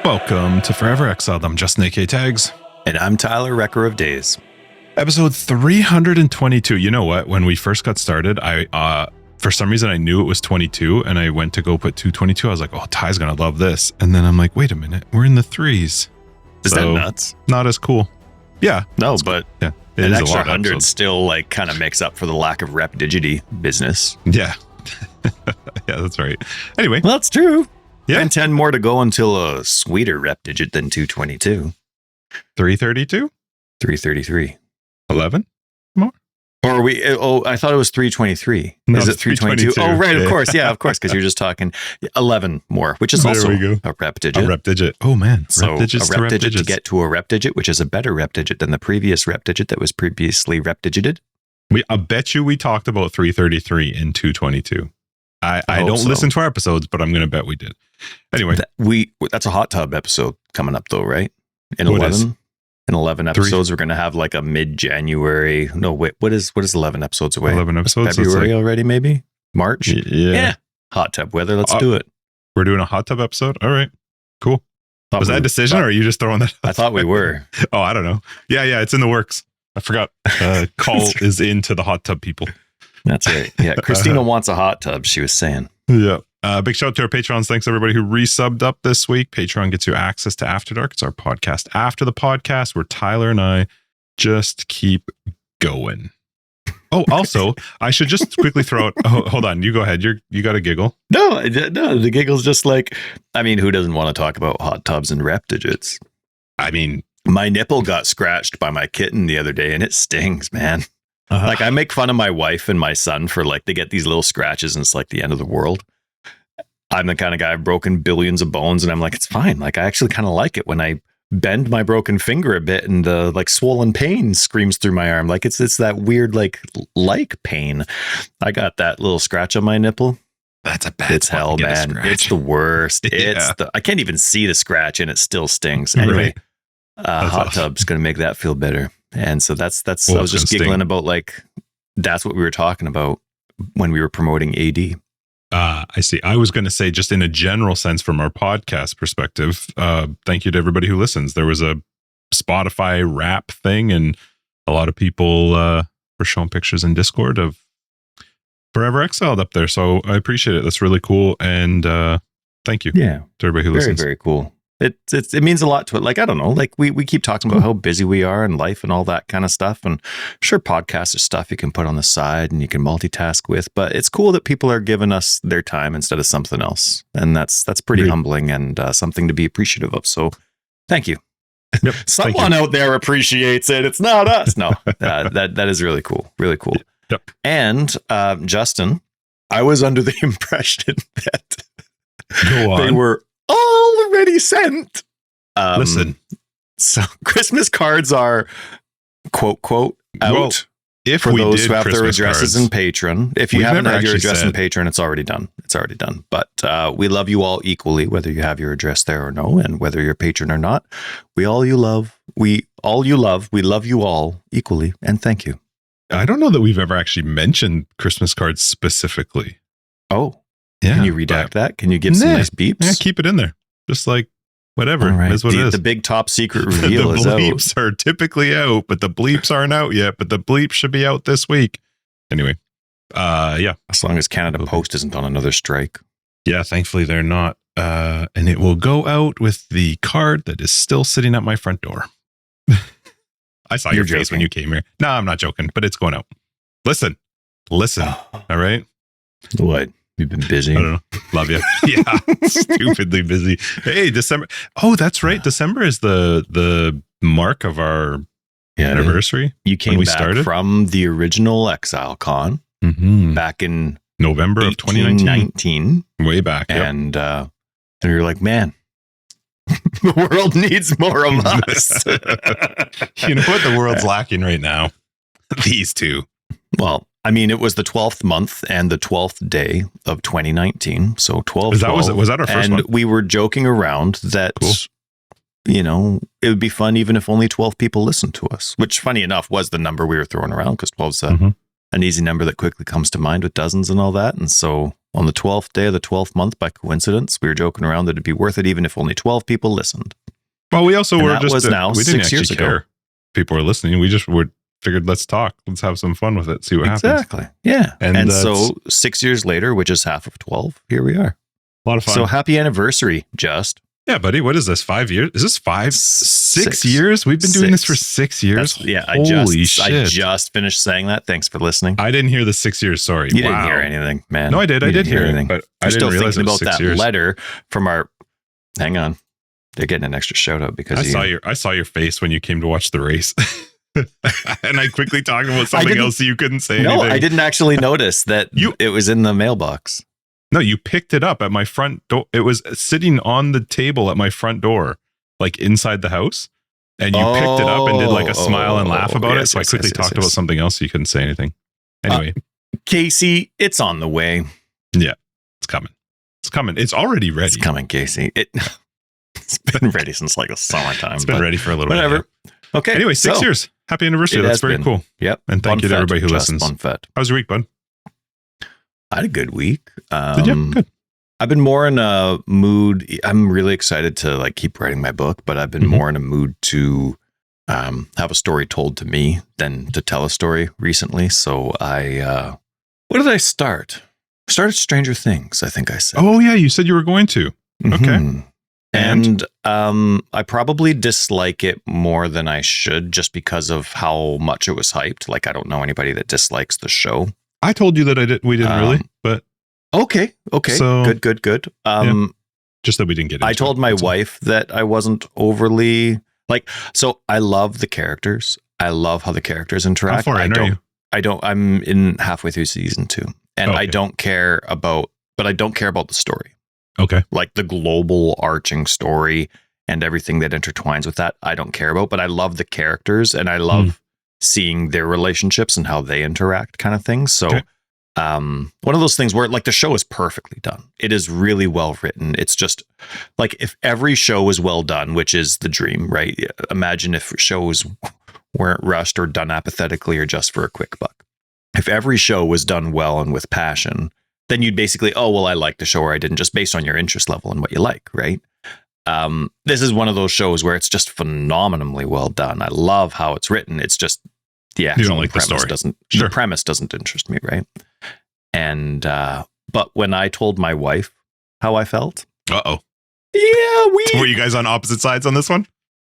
Welcome to Forever Exiled. I'm Justin A.K. Tags. And I'm Tyler, Wrecker of Days. Episode 322. You know what? When we first got started, I for some reason I knew it was 22, and I went to go put 222. I was like, oh, Ty's going to love this. And then I'm like, wait a minute. We're in the threes. Is that nuts? Not as cool. Yeah. No, but yeah, an extra 100 still like kind of makes up for the lack of rep digity business. Yeah. Yeah, that's right. Anyway. Well, that's true. Yeah. And 10 more to go until a sweeter rep digit than 222. 332? 333. 11 more? Or I thought it was 323. No, is it 322? Oh, right, of course. Yeah, of course, because you're just talking 11 more, which is also a rep digit. A rep digit. Oh, man. So rep digits a rep digit to get to a rep digit, which is a better rep digit than the previous rep digit that was previously rep digited. I bet you we talked about 333 and 222. I don't listen to our episodes, but I'm going to bet we did. Anyway. That's a hot tub episode coming up, though, right? In what 11? Is? In 11 episodes, we're going to have like a mid-January. No, wait, what is 11 episodes away? 11 episodes? February already, maybe? March? Yeah. Hot tub weather. Let's do it. We're doing a hot tub episode? All right. Cool. Was that a decision or are you just throwing that I thought we were. Oh, I don't know. Yeah, it's in the works. I forgot. Call is into the hot tub people. That's right. Yeah, Christina wants a hot tub, she was saying. Yeah. Big shout out to our patrons. Thanks everybody who resubbed up this week. Patreon gets you access to After Dark. It's our podcast after the podcast where Tyler and I just keep going. Oh, also, I should just quickly throw out. Oh, hold on. You go ahead. You got a giggle. No, the giggle's just like, I mean, who doesn't want to talk about hot tubs and rep digits? I mean, my nipple got scratched by my kitten the other day and it stings, man. Like I make fun of my wife and my son for like, they get these little scratches and it's like the end of the world. I'm the kind of guy, I've broken billions of bones and I'm like, it's fine. Like, I actually kind of like it when I bend my broken finger a bit and the like swollen pain screams through my arm. Like it's that weird, like pain. I got that little scratch on my nipple. That's a bad It's hell, man. It's the worst. I can't even see the scratch and it still stings. Anyway, right. Hot tub's going to make that feel better. And so that's, I was just giggling about like, that's what we were talking about when we were promoting AD. I see. I was going to say, just in a general sense, from our podcast perspective, thank you to everybody who listens. There was a Spotify rap thing, and a lot of people were showing pictures in Discord of Forever Exiled up there. So I appreciate it. That's really cool. And thank you to everybody who listens. Very cool. It means a lot to it. Like, I don't know, like we keep talking about how busy we are in life and all that kind of stuff. And sure, podcasts are stuff you can put on the side and you can multitask with, but it's cool that people are giving us their time instead of something else. And that's pretty humbling and something to be appreciative of. So thank you. Yep, someone out there appreciates it. It's not us. No, that is really cool. Really cool. Yep. And Justin, I was under the impression that they were already sent. Listen, so Christmas cards are quote out. Well, if for we those did who have Christmas their addresses cards, in Patreon. If you haven't had your address in Patreon, it's already done. But we love you all equally, whether you have your address there or no, and whether you're a patron or not. We love you all equally, and thank you. I don't know that we've ever actually mentioned Christmas cards specifically. Oh, yeah. Can you redact that? Can you give some nice beeps? Yeah, keep it in there. Just like whatever. Right. Is what it is. The big top secret reveal is out. The bleeps are typically out, but the bleeps aren't out yet. But the bleeps should be out this week. Anyway, yeah. As long as Canada Post isn't on another strike. Yeah, thankfully they're not. And it will go out with the card that is still sitting at my front door. I saw your face when you came here. No, I'm not joking, but it's going out. Listen. All right. What? You've been busy. I don't know. Love you. Yeah. Stupidly busy. Hey, December. Oh, that's right. December is the mark of our anniversary. You came back from the original Exile Con back in November of 2019. Way back. Yep. And you're like, man, the world needs more of us. You know what the world's lacking right now? These two. Well, I mean, it was the 12th month and the 12th day of 2019. So 12. Was that our first one? And we were joking around that, you know, it would be fun even if only 12 people listened to us, which funny enough was the number we were throwing around because 12 is an easy number that quickly comes to mind with dozens and all that. And so on the 12th day of the 12th month by coincidence. We were joking around that it'd be worth it even if only 12 people listened. Well, we also were just now we didn't 6 years actually care. ago. People are listening. We just figured, let's talk. Let's have some fun with it. See what happens. Exactly. Yeah. And so 6 years later, which is half of 12, here we are. A lot of fun. So happy anniversary, Just. Yeah, buddy. What is this? 5 years? Is this 6 years? We've been doing this for 6 years. Holy shit. I just finished saying that. Thanks for listening. I didn't hear the 6 years. Sorry. You didn't hear anything, man. No, I did. I did hear anything. But I didn't realize it was 6 years. Letter from our. Hang on. They're getting an extra shout out because I saw your face when you came to watch the race. And I quickly talked about something else so you couldn't say anything. No, I didn't actually notice that it was in the mailbox. No, you picked it up at my front door. It was sitting on the table at my front door, like inside the house. And you picked it up and did like a smile and laugh about it. So I quickly talked about something else so you couldn't say anything. Anyway. Casey, it's on the way. Yeah, it's coming. It's coming. It's already ready. It's coming, Casey. It's been ready since like the summertime. It's been ready for a little bit. Whatever. Okay. Anyway, 6 years. Happy anniversary. That's very cool. Yep. And thank you to everybody who listens. Fun fet. How was your week, bud? I had a good week. Did you? Good. I've been more in a mood. I'm really excited to like keep writing my book, but I've been more in a mood to have a story told to me than to tell a story recently. So what did I start? I started Stranger Things, I think I said. Oh yeah, you said you were going to. Okay. And I probably dislike it more than I should just because of how much it was hyped. Like, I don't know anybody that dislikes the show. I told you that we didn't really, but okay. So, good. Just that we didn't get into I told my wife that I wasn't overly like, so I love the characters. I love how the characters interact. How far in are you? I'm in halfway through season 2 and I don't care about the story. Okay. Like the global arching story and everything that intertwines with that, I don't care about, but I love the characters and I love seeing their relationships and how they interact kind of thing. So one of those things where like the show is perfectly done. It is really well written. It's just like if every show was well done, which is the dream, right? Imagine if shows weren't rushed or done apathetically or just for a quick buck. If every show was done well and with passion, then you'd basically, I like the show or I didn't, just based on your interest level and what you like, right? This is one of those shows where it's just phenomenally well done. I love how it's written. It's just the actual premise the premise doesn't interest me, right? And but when I told my wife how I felt, were you guys on opposite sides on this one?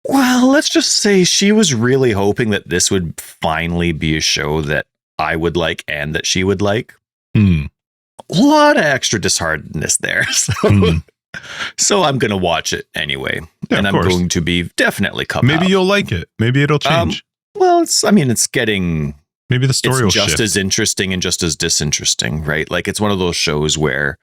Well, let's just say she was really hoping that this would finally be a show that I would like and that she would like. A lot of extra disheartenedness there. So I'm going to watch it anyway. Yeah, and I'm going to be definitely cut. Maybe you'll like it. Maybe it'll change. Well, it's getting... Maybe the story will just shift. As interesting and just as disinteresting, right? Like it's one of those shows where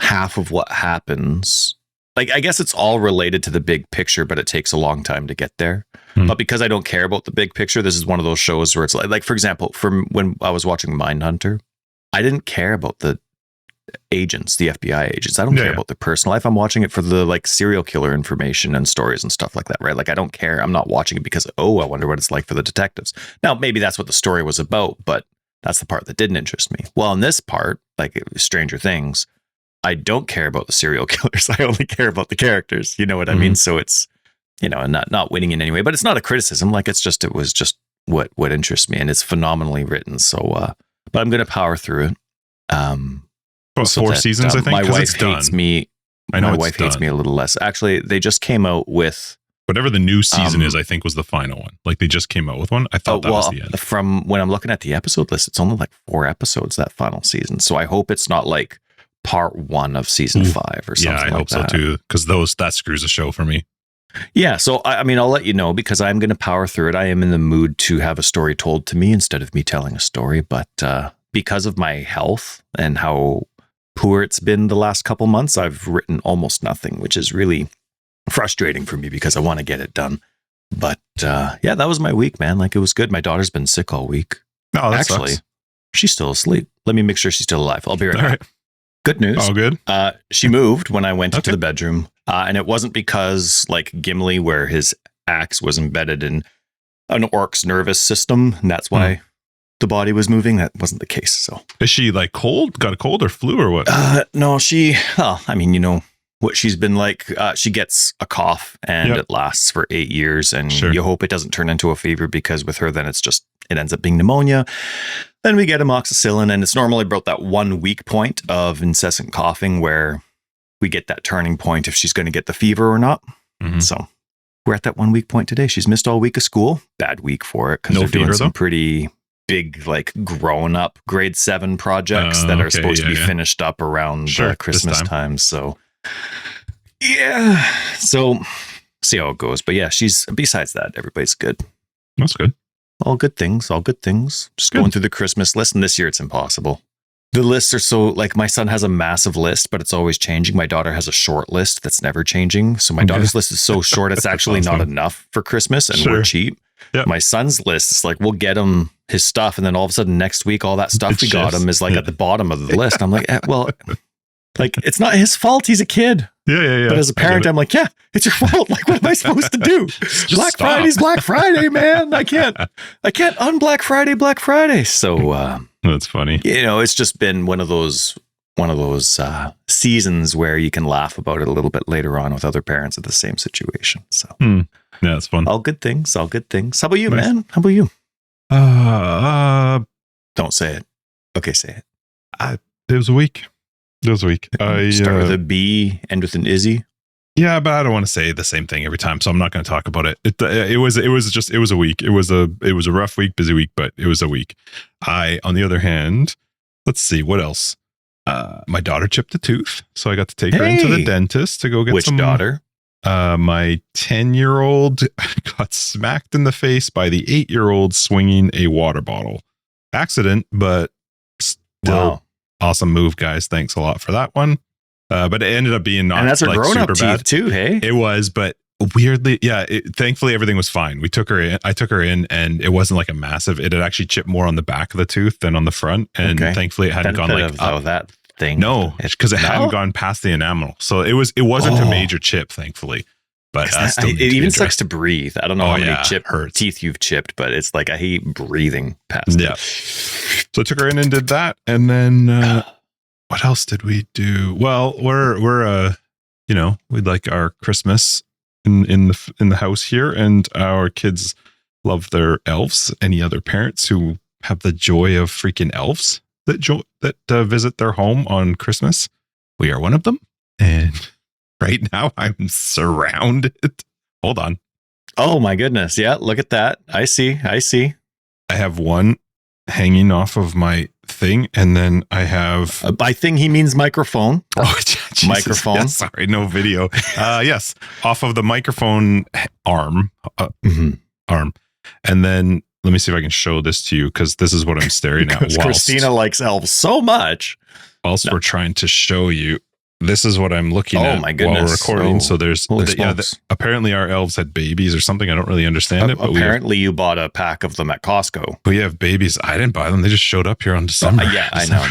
half of what happens... Like, I guess it's all related to the big picture, but it takes a long time to get there. But because I don't care about the big picture, this is one of those shows where it's like for example, from when I was watching Mindhunter, I didn't care about the agents, the FBI agents. I don't care about their personal life. I'm watching it for the like serial killer information and stories and stuff like that, right? Like I don't care. I'm not watching it because, I wonder what it's like for the detectives. Now, maybe that's what the story was about, but that's the part that didn't interest me. Well, in this part, like Stranger Things, I don't care about the serial killers. I only care about the characters. You know what I mean? So it's, and not winning in any way, but it's not a criticism. Like it was just what interests me, and it's phenomenally written. So, but I'm going to power through it. So 4 seasons, I think. My wife hates me. My wife hates me a little less. Actually, they just came out with whatever the new season is. I think was the final one. Like they just came out with one. I thought that was the end. From when I'm looking at the episode list, it's only like 4 episodes that final season. So I hope it's not like part 1 of season 5 or something. Yeah, I hope so too, because that screws the show for me. Yeah, so I'll let you know because I'm going to power through it. I am in the mood to have a story told to me instead of me telling a story, but because of my health and how poor it's been the last couple months, I've written almost nothing, which is really frustrating for me because I want to get it done. But that was my week, man. Like it was good. My daughter's been sick all week. No, that actually sucks. She's still asleep. Let me make sure she's still alive. I'll be right back. Right. Good news. Oh, good. She moved when I went into the bedroom, and it wasn't because like Gimli, where his axe was embedded in an orc's nervous system, and that's why the body was moving. That wasn't the case. So is she like cold? Got a cold or flu or what? No, I mean, you know what she's been like. She gets a cough and it lasts for 8 years, and you hope it doesn't turn into a fever, because with her, then it ends up being pneumonia. Then we get amoxicillin, and it's normally about that 1 week point of incessant coughing where we get that turning point if she's going to get the fever or not. Mm-hmm. So we're at that 1 week point today. She's missed all week of school. Bad week for it, because they're doing some pretty big, like, grown up grade 7 projects that are supposed to be finished up around Christmas time. So yeah, so see how it goes. But yeah, besides that, everybody's good. That's good. All good things. Just going through the Christmas list, and this year it's impossible. The lists are so, like, my son has a massive list, but it's always changing. My daughter has a short list that's never changing. So my daughter's list is so short, it's actually not enough for Christmas, and we're cheap. Yep. My son's list is like, we'll get him his stuff, and then all of a sudden next week, all that stuff got him is like at the bottom of the list. I'm like, well, like, it's not his fault. He's a kid. Yeah. But as a parent, I'm like, yeah, it's your fault. Like, what am I supposed to do? Friday's Black Friday, man. I can't on Black Friday. So that's funny. You know, it's just been one of those seasons where you can laugh about it a little bit later on with other parents of the same situation. So yeah, it's fun. All good things. How about you, man? How about you? Don't say it. Okay, say it. It was a week. I start with a B, end with an Izzy. Yeah, but I don't want to say the same thing every time, so I'm not going to talk about it. It was a week. It was a rough week, busy week, but it was a week. On the other hand, let's see what else. My daughter chipped a tooth, so I got to take her into the dentist to go get Which daughter? My 10-year-old got smacked in the face by the 8-year-old swinging a water bottle. Accident, but still awesome move, guys. Thanks a lot for that one. But it ended up being not, and that's her like, grown-up super teeth bad too. Hey, it was, but weirdly, thankfully everything was fine. We took her in. I took her in, and it wasn't like a massive. It had actually chipped more on the back of the tooth than on the front, and thankfully it hadn't gone like up. That thing. No, because it hadn't gone past the enamel, so it wasn't a major chip, thankfully. But it even sucks to breathe. I don't know how many teeth you've chipped, but it's like I hate breathing past it. So I took her in and did that, and then what else did we do? Well, we're we'd like our Christmas in the house here, and our kids love their elves. Any other parents who have the joy of freaking elves that visit their home on Christmas? We are one of them, and right now I'm surrounded. Hold on. Oh my goodness. Yeah, look at that. I see. I have one hanging off of my thing, and then I have by thing he means microphone. Oh, Jesus. Microphone. Yeah, sorry, no video. Yes, off of the microphone arm. Arm. And then let me see if I can show this to you, because this is what I'm staring at. Christina likes elves so much. Whilst we're trying to show you, this is what I'm looking at my goodness. while we're recording. So there's apparently our elves had babies or something. I don't really understand it. But apparently you bought a pack of them at Costco. We have babies. I didn't buy them. They just showed up here on December. I know.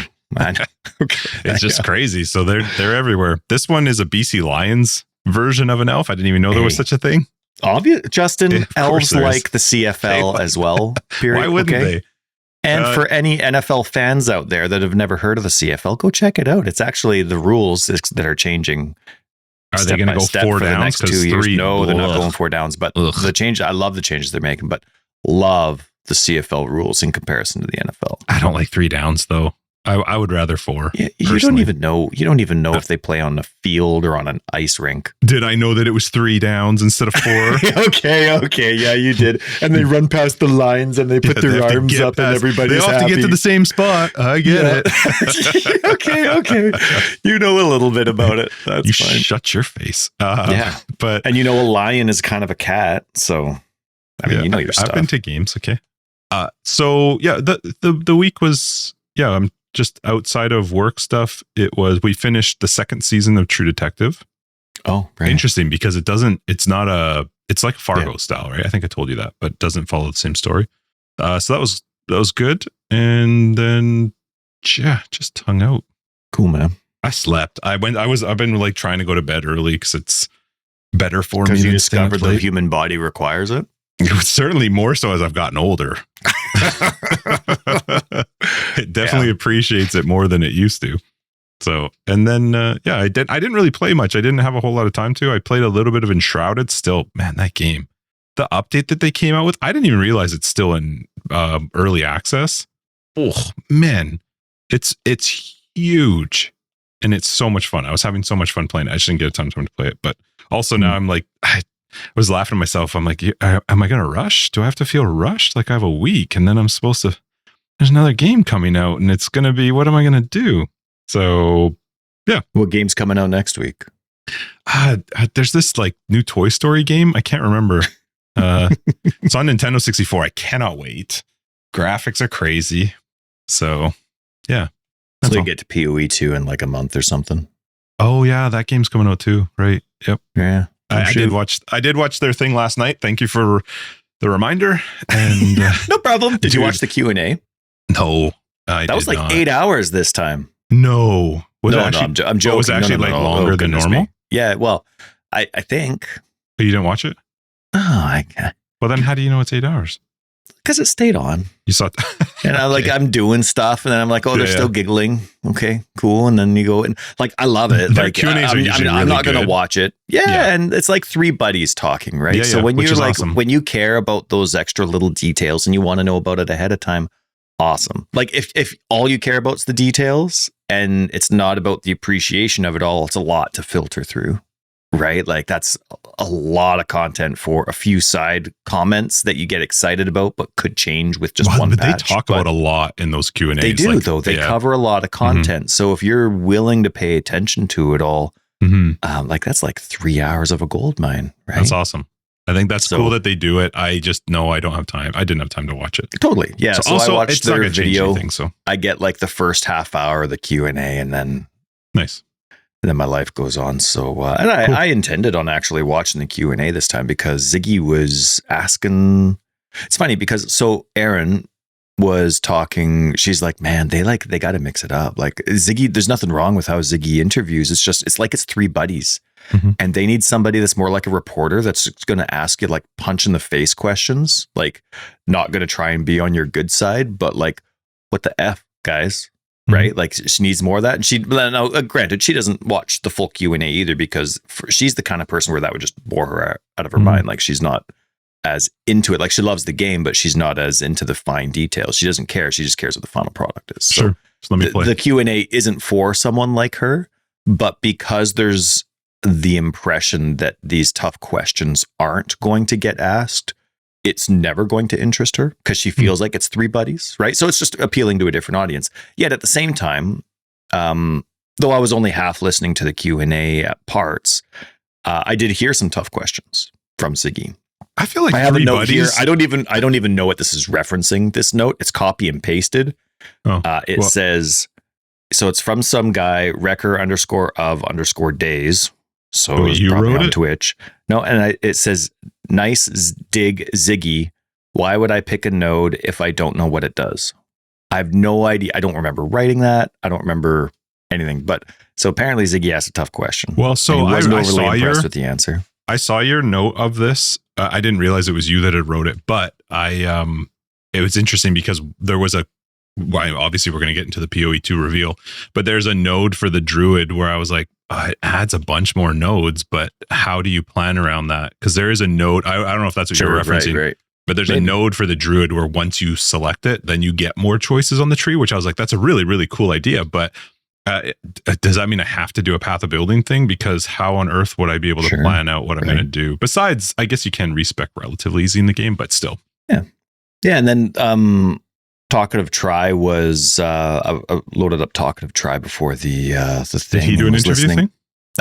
Okay. It's just crazy. So they're everywhere. This one is a BC Lions version of an elf. I didn't even know there was such a thing. Obvious, Justin. Elves like the CFL as well. Period. Why wouldn't they? And for any NFL fans out there that have never heard of the CFL, go check it out. It's actually the rules that are changing. Are they going to go 4 downs? The next 2 years? No, they're not going 4 downs. But the change, I love the changes they're making, but love the CFL rules in comparison to the NFL. I don't like 3 downs though. I would rather 4. Yeah, you don't even know if they play on a field or on an ice rink. Did I know that it was 3 downs instead of 4? Okay. Yeah, you did. And they run past the lines and they put their arms up and everybody's happy. They have to get to the same spot. I get it. Okay. You know a little bit about it. That's fine. Shut your face. But a lion is kind of a cat. So, you know your stuff. I've been to games. Okay. So yeah, the week was, I'm just outside of work stuff. We finished the 2nd season of True Detective. Oh, right. Interesting, because it's like Fargo style, right? I think I told you that, but it doesn't follow the same story. So that was good. And then, just hung out. Cool, man. I slept. I've been like trying to go to bed early because it's better for me. Because you discovered the human body requires it. Certainly more so as I've gotten older. It definitely appreciates it more than it used to. So, and then, I didn't really play much. I didn't have a whole lot of time to. I played a little bit of Enshrouded. Still, man, that game, the update that they came out with, I didn't even realize it's still in early access. Oh man, it's huge, and it's so much fun. I was having so much fun playing it. I just didn't get a ton of time to play it, but also now I'm like, I was laughing at myself. I'm like, am I going to rush? Do I have to feel rushed? Like I have a week, and then I'm supposed to. There's another game coming out, and it's going to be. What am I going to do? So, yeah. What game's coming out next week? There's this like new Toy Story game. I can't remember. It's on Nintendo 64. I cannot wait. Graphics are crazy. So, yeah. So you get to PoE 2 in like a month or something. Oh yeah, that game's coming out too, right? Yep. Yeah. I did watch their thing last night. Thank you for the reminder. And no problem. Did you watch the Q&A? No. That was like not. 8 hours this time. No. I'm joking. It was actually longer than normal? Yeah, well, I think. But you didn't watch it? Oh, I can't. Well, then how do you know it's 8 hours? Because it stayed on. You saw and I'm doing stuff, and then I'm like, oh, they're still giggling. Okay, cool. And then you go and like, I love it. Their like Q&As are usually I'm really not going to good. watch it. Yeah, and it's like three buddies talking, right? Yeah, so when you're like, awesome. when you care about those extra little details and you want to know about it ahead of time, awesome. Like if all you care about is the details and it's not about the appreciation of it all, it's a lot to filter through. Right? Like that's a lot of content for a few side comments that you get excited about, but could change with just one patch. They talk about a lot in those Q&As. They do, though. They cover a lot of content. So if you're willing to pay attention to it all, like that's like 3 hours of a gold mine, right? That's awesome. I think that's cool that they do it. I just know I don't have time. I didn't have time to watch it. Totally. Yeah. So also, I watched their video. Anything, so I get like the first half hour of the Q&A and then... Nice. And then my life goes on. So, and I intended on actually watching the Q&A this time because Ziggy was asking. It's funny because Erin was talking. She's like, man, they got to mix it up. Like Ziggy, there's nothing wrong with how Ziggy interviews. It's like it's three buddies, and they need somebody that's more like a reporter that's going to ask you like punch in the face questions, like not going to try and be on your good side, but like, what the F, guys? Right? Like she needs more of that. And granted, she doesn't watch the full Q&A either because she's the kind of person where that would just bore her out of her mind. Like she's not as into it. Like she loves the game, but she's not as into the fine details. She doesn't care. She just cares what the final product is. Sure. So let me play. The Q&A isn't for someone like her, but because there's the impression that these tough questions aren't going to get asked, it's never going to interest her because she feels like it's three buddies, right? So it's just appealing to a different audience. Yet at the same time, though I was only half listening to the Q&A at parts, I did hear some tough questions from Ziggy. I feel like I have a note here. I don't even know what this is referencing. This note, it's copy and pasted. It says, so it's from some guy, Wrecker_of_days. So it's probably on Twitch. No, and it says, nice dig, Ziggy. Why would I pick a node if I don't know what it does? I have no idea. I don't remember writing that. I don't remember anything. But so apparently Ziggy asked a tough question. Well, so I wasn't overly impressed with the answer. I saw your note of this. I didn't realize it was you that had wrote it, but it was interesting because there was obviously we're going to get into the PoE2 reveal, but there's a node for the Druid where I was like, it adds a bunch more nodes, but how do you plan around that? Because there is a node. I don't know if that's what you're referencing, right. But there's a node for the Druid where once you select it, then you get more choices on the tree, which I was like, that's a really, really cool idea. But does that mean I have to do a path of building thing? Because how on earth would I be able to plan out what I'm going to do? Besides, I guess you can respec relatively easy in the game, but still. Yeah. Yeah. And then Talkative Try was I loaded up Talkative Try before the thing. Did he do an interview thing?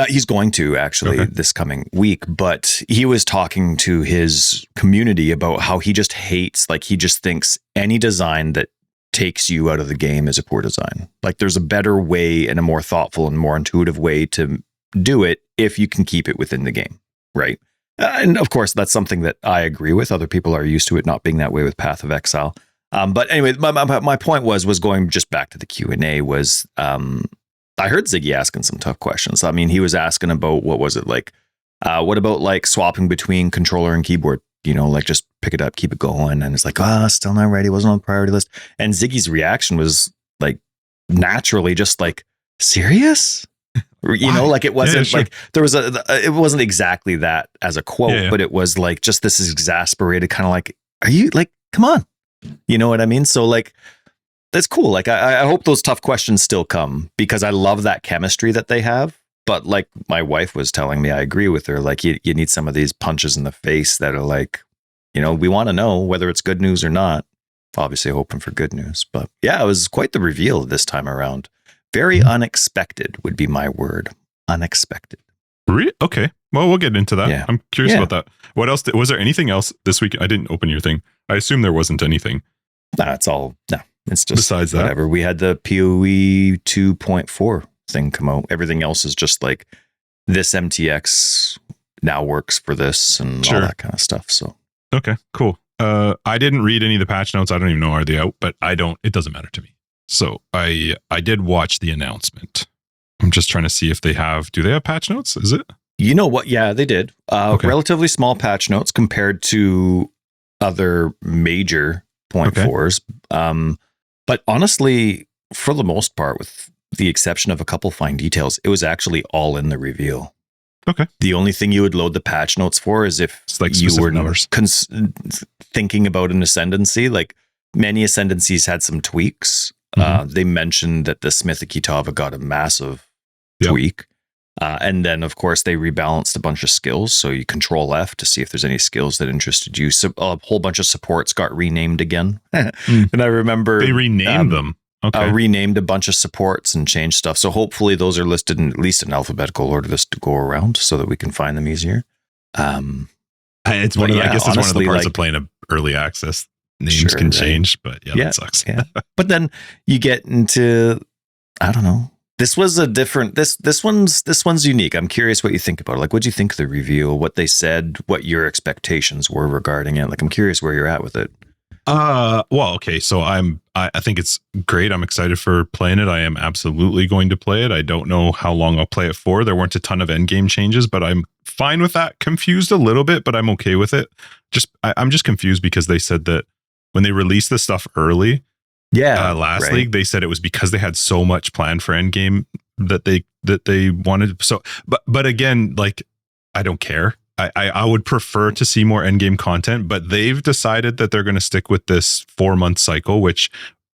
He's going to actually this coming week, but he was talking to his community about how he just hates, like he just thinks any design that takes you out of the game is a poor design. Like there's a better way and a more thoughtful and more intuitive way to do it if you can keep it within the game, right? And of course, that's something that I agree with. Other people are used to it not being that way with Path of Exile. But anyway, my point was going just back to the Q&A was I heard Ziggy asking some tough questions. I mean, he was asking about what was it like? What about like swapping between controller and keyboard? like just pick it up, keep it going. And it's like, still not ready. Wasn't on the priority list. And Ziggy's reaction was like naturally just like, serious? Like it wasn't like there was it wasn't exactly that as a quote, but it was like just this is exasperated, kind of like, are you like, come on, you know what I mean? So like, that's cool. Like I hope those tough questions still come, because I love that chemistry that they have. But like my wife was telling me, I agree with her. Like you need some of these punches in the face that are like, we want to know whether it's good news or not. Obviously hoping for good news, but yeah, it was quite the reveal this time around. Very unexpected would be my word. Unexpected. Really? Okay. Well, we'll get into that. Yeah. I'm curious about that. What else? Was there anything else this week? I didn't open your thing. I assume there wasn't anything. It's all, no, it's just besides that. Whatever. We had the PoE 2.4 thing come out. Everything else is just like this MTX now works for this and all that kind of stuff. So, okay, cool. I didn't read any of the patch notes. I don't even know are they out, but it doesn't matter to me. So I did watch the announcement. I'm just trying to see if do they have patch notes? Is it? You know what? Yeah, they did. Relatively small patch notes compared to other major 0.4s. But honestly, for the most part, with the exception of a couple fine details, it was actually all in the reveal. Okay. The only thing you would load the patch notes for is if like you were thinking about an ascendancy. Like many ascendancies had some tweaks. They mentioned that the Smith of Kitava got a massive tweak. And then, of course, they rebalanced a bunch of skills. So you control F to see if there's any skills that interested you. So a whole bunch of supports got renamed again. And I remember they renamed them. Okay. Renamed a bunch of supports and changed stuff. So hopefully those are listed in at least in alphabetical order this to go around so that we can find them easier. It's one of I guess it's one of the parts of playing an early access. Names can change, but that sucks. But then you get into, I don't know. This was a different. This one's unique. I'm curious what you think about it. Like, what do you think of the reveal? What they said? What your expectations were regarding it? Like, I'm curious where you're at with it. Well, okay. So I think it's great. I'm excited for playing it. I am absolutely going to play it. I don't know how long I'll play it for. There weren't a ton of endgame changes, but I'm fine with that. Confused a little bit, but I'm okay with it. I'm just confused because they said that when they released the stuff early, last league, they said it was because they had so much planned for endgame that they wanted. So, but again, like, I don't care. I would prefer to see more endgame content, but they've decided that they're going to stick with this 4-month cycle, which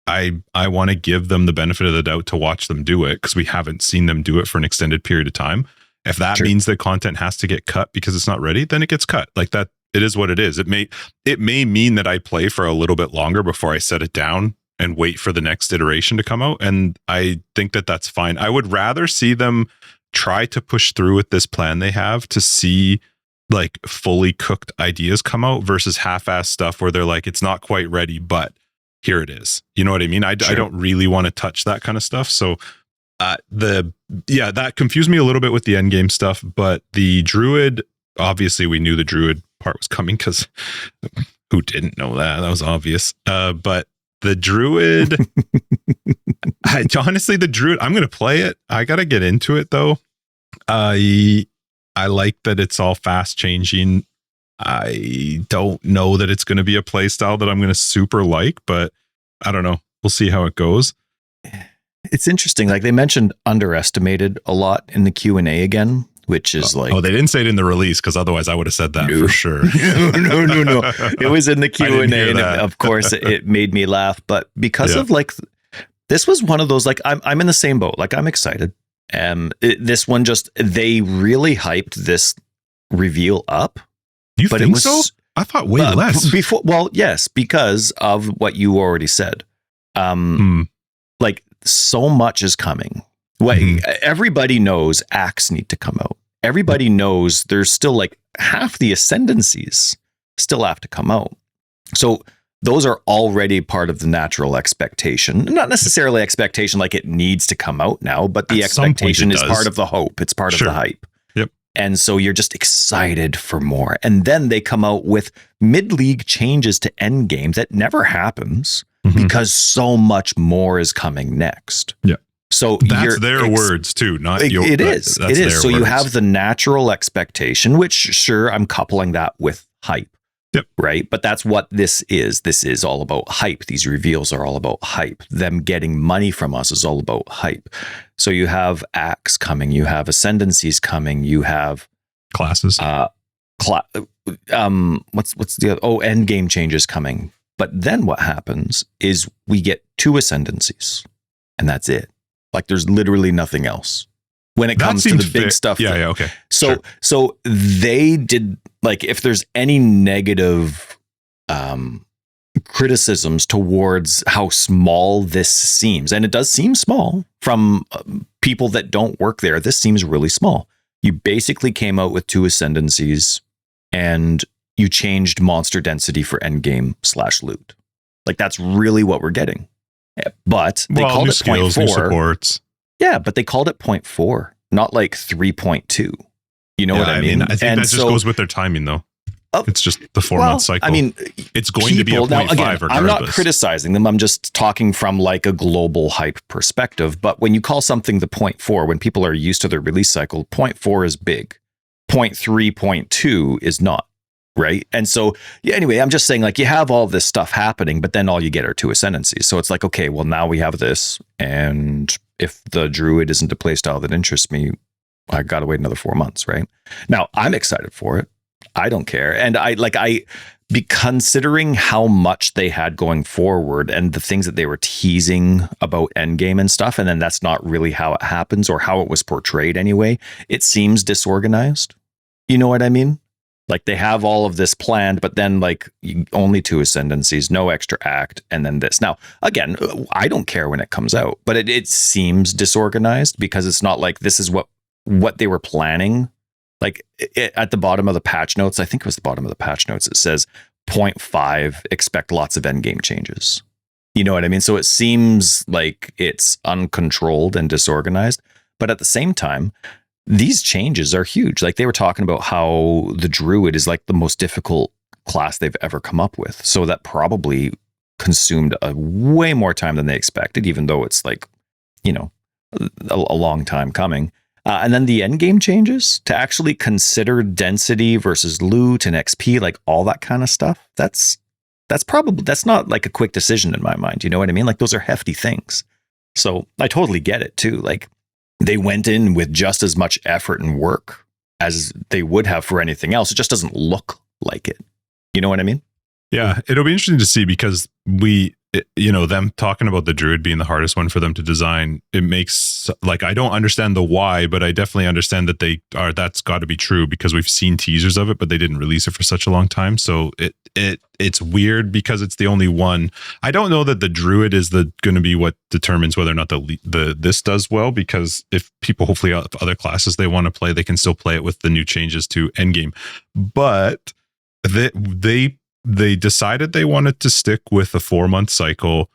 I want to give them the benefit of the doubt to watch them do it, because we haven't seen them do it for an extended period of time. If that means that content has to get cut because it's not ready, then it gets cut. Like that, it is what it is. It may mean that I play for a little bit longer before I set it down and wait for the next iteration to come out. And I think that that's fine. I would rather see them try to push through with this plan they have to see like fully cooked ideas come out versus half-assed stuff where they're like, it's not quite ready, but here it is. You know what I mean? I don't really want to touch that kind of stuff. So that confused me a little bit with the endgame stuff, but the Druid, obviously we knew the Druid part was coming, because who didn't know that? That was obvious. But the Druid, honestly, the Druid, I'm going to play it. I got to get into it though. I like that it's all fast changing. I don't know that it's going to be a play style that I'm going to super like, but I don't know. We'll see how it goes. It's interesting. Like they mentioned underestimated a lot in the Q&A again, which is like... Oh, they didn't say it in the release, because otherwise I would have said that for sure. No. It was in the Q&A, and of course it made me laugh. But because of like... This was one of those, like, I'm in the same boat. Like, I'm excited. This one they really hyped this reveal up. You think so? I thought way less. Before, well, yes, because of what you already said. Like, so much is coming. Everybody knows acts need to come out. Everybody knows there's still like half the ascendancies still have to come out. So those are already part of the natural expectation. Not necessarily expectation like it needs to come out now, but the expectation is part of the hope. It's part of the hype. Yep. And so you're just excited for more. And then they come out with mid-league changes to endgame that never happens because so much more is coming next. Yeah. So that's their words too, not your. It is. So you have the natural expectation, which sure, I'm coupling that with hype. Yep. Right. But that's what this is. This is all about hype. These reveals are all about hype. Them getting money from us is all about hype. So you have acts coming, you have ascendancies coming, you have classes. What's the other? Oh, end game changes coming. But then what happens is we get 2 ascendancies, and that's it. Like there's literally nothing else when it comes to the big stuff. Yeah, okay. So they did, like, if there's any negative criticisms towards how small this seems, and it does seem small from people that don't work there, this seems really small. You basically came out with 2 ascendancies and you changed monster density for endgame / loot. Like that's really what we're getting. But they called it skills, 0.4. New supports. Yeah, but they called it 0.4, not like 3.2. You know what I mean? I think that just goes with their timing, though. It's just the 4-month cycle. I mean, it's going to be a 0.5 regardless. I'm not criticizing them. I'm just talking from like a global hype perspective. But when you call something the 0.4, when people are used to their release cycle, 0.4 is big. 0.3, 0.2 is not. Right. And so, yeah, anyway, I'm just saying, like, you have all this stuff happening, but then all you get are 2 ascendancies. So it's like, okay, well, now we have this. And if the druid isn't a playstyle that interests me, I got to wait another 4 months. Right now, I'm excited for it. I don't care. And considering how much they had going forward and the things that they were teasing about endgame and stuff, and then that's not really how it happens or how it was portrayed anyway, it seems disorganized. You know what I mean? Like they have all of this planned, but then like only 2 ascendancies, no extra act, and then this. Now, again, I don't care when it comes out, but it seems disorganized because it's not like this is what they were planning. Like at the bottom of the patch notes, I think it was the bottom of the patch notes, it says 0.5, expect lots of endgame changes. You know what I mean? So it seems like it's uncontrolled and disorganized, but at the same time, these changes are huge. Like they were talking about how the druid is like the most difficult class they've ever come up with. So that probably consumed a way more time than they expected, even though it's like, you know, a long time coming. And then the end game changes to actually consider density versus loot and XP, like all that kind of stuff. That's not like a quick decision in my mind. You know what I mean? Like those are hefty things. So I totally get it too. Like they went in with just as much effort and work as they would have for anything else. It just doesn't look like it. You know what I mean? Yeah, it'll be interesting to see because them talking about the druid being the hardest one for them to design, it makes like, I don't understand the why, but I definitely understand that that's got to be true because we've seen teasers of it, but they didn't release it for such a long time. So it's weird because it's the only one. I don't know that the druid is going to be what determines whether or not this does well, because if people hopefully have other classes they want to play, they can still play it with the new changes to endgame. But they decided they wanted to stick with a 4-month cycle.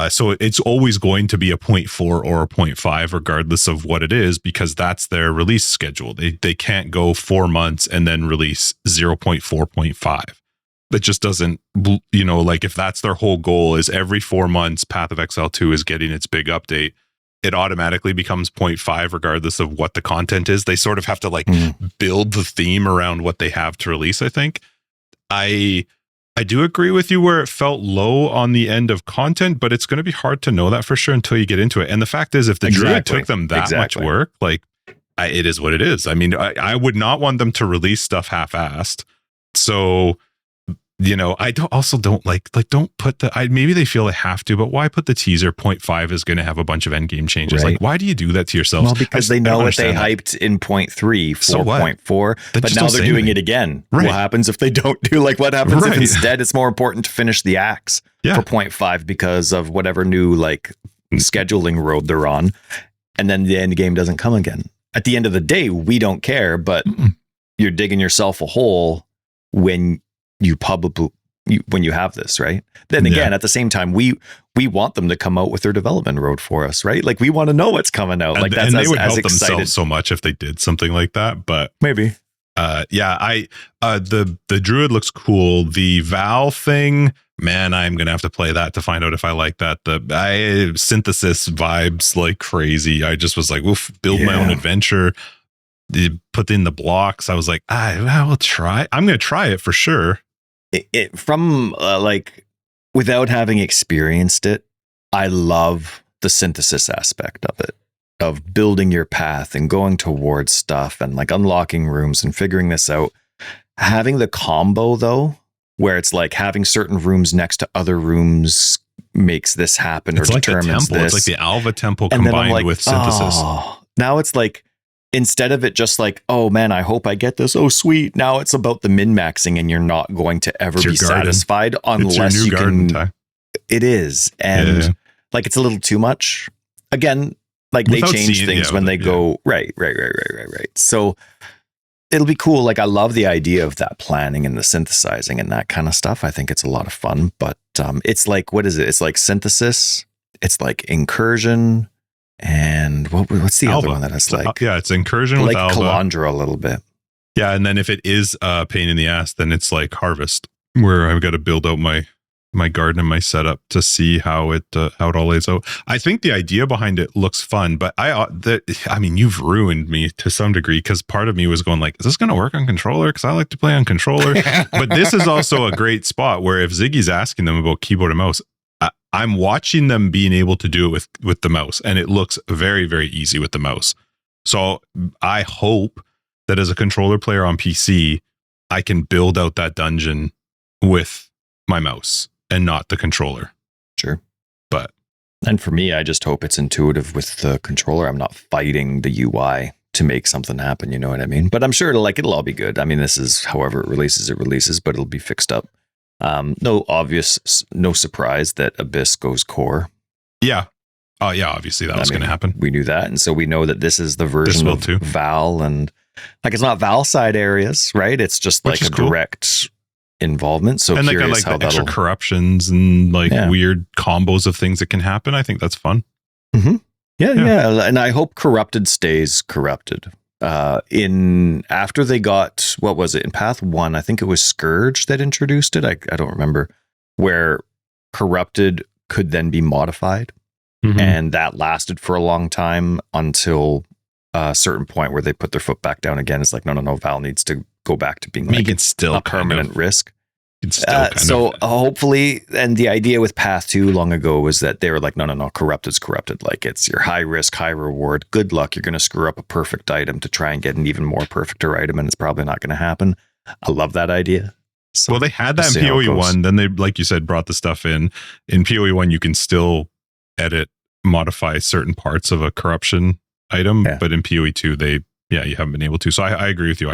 So it's always going to be a 0.4 or a 0.5, regardless of what it is, because that's their release schedule. They can't go 4 months and then release 0.4, 0.5. That just doesn't, like if that's their whole goal is every 4 months, Path of Exile 2 is getting its big update, it automatically becomes 0.5 regardless of what the content is. They sort of have to build the theme around what they have to release, I think. I do agree with you where it felt low on the end of content, but it's going to be hard to know that for sure until you get into it. And the fact is, if the druid took them that much work, it is what it is. I mean, I would not want them to release stuff half-assed. So, I don't put maybe they feel they have to, but why put the teaser 0.5 is going to have a bunch of endgame changes? Right. Like, why do you do that to yourselves? Well, because they know what they hyped in 0.3, 4.4, but now they're doing it again. Right. What happens if they don't do, what happens if instead it's more important to finish the acts for 0.5 because of whatever new, scheduling road they're on, and then the end game doesn't come again? At the end of the day, we don't care, but you're digging yourself a hole when you have this, right? Then again, at the same time, we want them to come out with their development road for us, right? Like we want to know what's coming out. And they would help themselves so much if they did something like that. But maybe, the druid looks cool. The Vaal thing, man, I'm gonna have to play that to find out if I like that. The synthesis vibes like crazy. I just was like, oof, build my own adventure. Put in the blocks. I was like, I will try. I'm gonna try it for sure. from like without having experienced it, I love the synthesis aspect of it, of building your path and going towards stuff and like unlocking rooms and figuring this out. Having the combo though, where it's like having certain rooms next to other rooms makes this happen, it's or like determines the temple. this. It's like the Alva temple combined with synthesis. Oh, now it's like, instead of it just like, oh man, I hope I get this. Oh sweet. Now it's about the min-maxing, and you're not going to ever be satisfied unless you can. Time. It is. And like, it's a little too much. Again, like without they change things when they go right. So it'll be cool. Like I love the idea of that planning and the synthesizing and that kind of stuff. I think it's a lot of fun, but it's like, what is it? It's like synthesis. It's like incursion. And what's the other one that is like? It's incursion with like Alva. Calandra a little bit. Yeah, and then if it is a pain in the ass, then it's like harvest, where I've got to build out my garden and my setup to see how it all lays out. I think the idea behind it looks fun, but I mean, you've ruined me to some degree, because part of me was going like, is this going to work on controller? Because I like to play on controller. But this is also a great spot where if Ziggy's asking them about keyboard and mouse, I'm watching them being able to do it with the mouse, and it looks very, very easy with the mouse. So I hope that as a controller player on PC, I can build out that dungeon with my mouse and not the controller. Sure. But and for me, I just hope it's intuitive with the controller. I'm not fighting the UI to make something happen. You know what I mean? But I'm sure it'll all be good. I mean, this is however it releases, but it'll be fixed up. No surprise that Abyss goes core. Yeah. Oh yeah, obviously that was going to happen. We knew that. And so we know that this is the version of Vaal, and like, it's not Vaal side areas, right? It's just like a direct involvement. So and like the extra corruptions and like weird combos of things that can happen. I think that's fun. Mm-hmm. Yeah. And I hope corrupted stays corrupted. After they got, what was it, in Path 1, I think it was Scourge that introduced it. I don't remember, where corrupted could then be modified. Mm-hmm. And that lasted for a long time until a certain point where they put their foot back down again. It's like, no, Vaal needs to go back to being like a permanent risk. Hopefully, and the idea with Path 2 long ago was that they were like, no, corrupted's corrupted. Like, it's your high risk, high reward. Good luck. You're going to screw up a perfect item to try and get an even more perfecter item, and it's probably not going to happen. I love that idea. So well, they had that in PoE 1. Then they, like you said, brought the stuff in. In PoE 1, you can still modify certain parts of a corruption item, but in PoE 2, you haven't been able to. So I agree with you.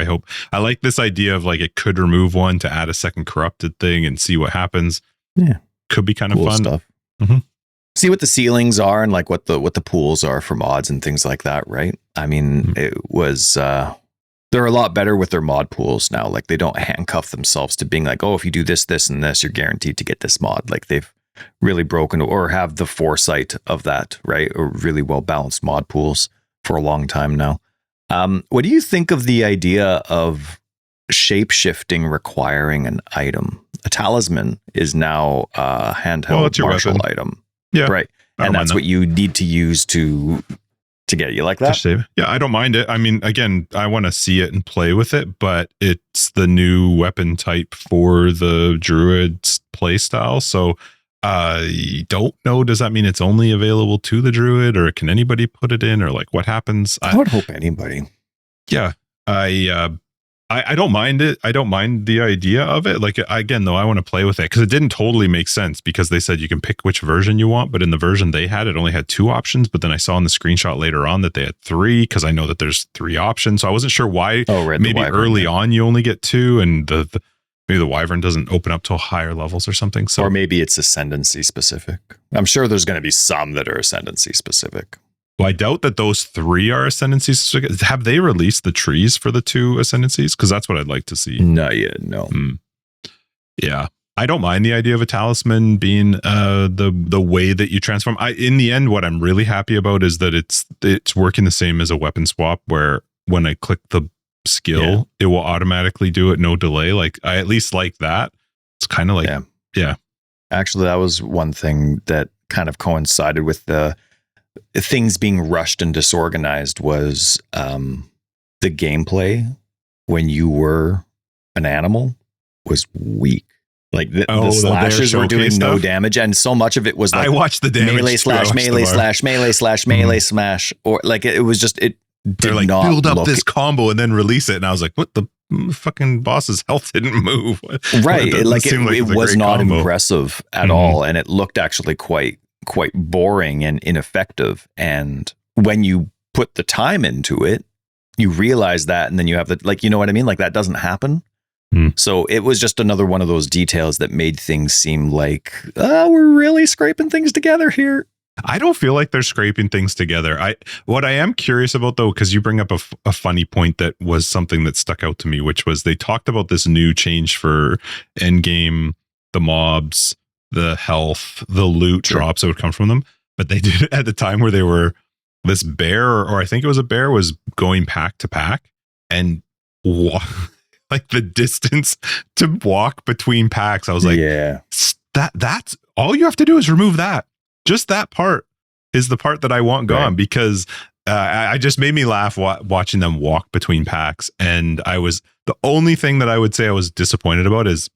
I like this idea of like, it could remove one to add a second corrupted thing and see what happens. Yeah. Could be kind of fun stuff. Mm-hmm. See what the ceilings are and like what the pools are for mods and things like that, right? I mean, it was, they're a lot better with their mod pools now. Like, they don't handcuff themselves to being like, oh, if you do this, this, and this, you're guaranteed to get this mod. Like, they've really broken or have the foresight of that, right? Or really well balanced mod pools for a long time now. What do you think of the idea of shape-shifting requiring an item? A talisman is now a handheld martial item. Yeah. Right. And that's what you need to use to get. You like that? Yeah, I don't mind it. I mean, again, I want to see it and play with it, but it's the new weapon type for the Druids play style. So I don't know. Does that mean it's only available to the Druid, or can anybody put it in, or like what happens? I would hope anybody. Yeah. I don't mind it. I don't mind the idea of it. Like, again, though, I want to play with it because it didn't totally make sense, because they said you can pick which version you want, but in the version they had, it only had 2 options. But then I saw in the screenshot later on that they had 3, because I know that there's 3 options. So I wasn't sure why. Maybe early on you only get 2, and maybe the Wyvern doesn't open up to higher levels or something. So, or maybe it's ascendancy specific. I'm sure there's going to be some that are ascendancy specific. Well, I doubt that those 3 are ascendancy specific. Have they released the trees for the 2 ascendancies? Because that's what I'd like to see. Not yet, no. Yeah. I don't mind the idea of a talisman being the way that you transform. In the end, what I'm really happy about is that it's working the same as a weapon swap, where when I click the skill, it will automatically do it, no delay. Like, I at least like that. It's kind of like, yeah. Actually, that was one thing that kind of coincided with the things being rushed and disorganized, was the gameplay when you were an animal was weak. Like the slashes were doing no damage, and so much of it was like I watched the damage melee slash melee slash melee slash melee smash, or like it was just it. They're like build up this combo and then release it, and I was like, what the fucking boss's health didn't move, right? It was not combo. Impressive at all, and it looked actually quite boring and ineffective. And when you put the time into it, you realize that, and then you have the you know what I mean? Like that doesn't happen. So it was just another one of those details that made things seem like, we're really scraping things together here. I don't feel like they're scraping things together. What I am curious about, though, because you bring up a funny point that was something that stuck out to me, which was they talked about this new change for endgame, the mobs, the health, the loot drops that would come from them. But they did it at the time where they were, this bear, or I think it was a bear, was going pack to pack, and like the distance to walk between packs. I was like, yeah, that's all you have to do is remove that. Just that part is the part that I want gone, because I just made me laugh watching them walk between packs. And the only thing that I would say I was disappointed about is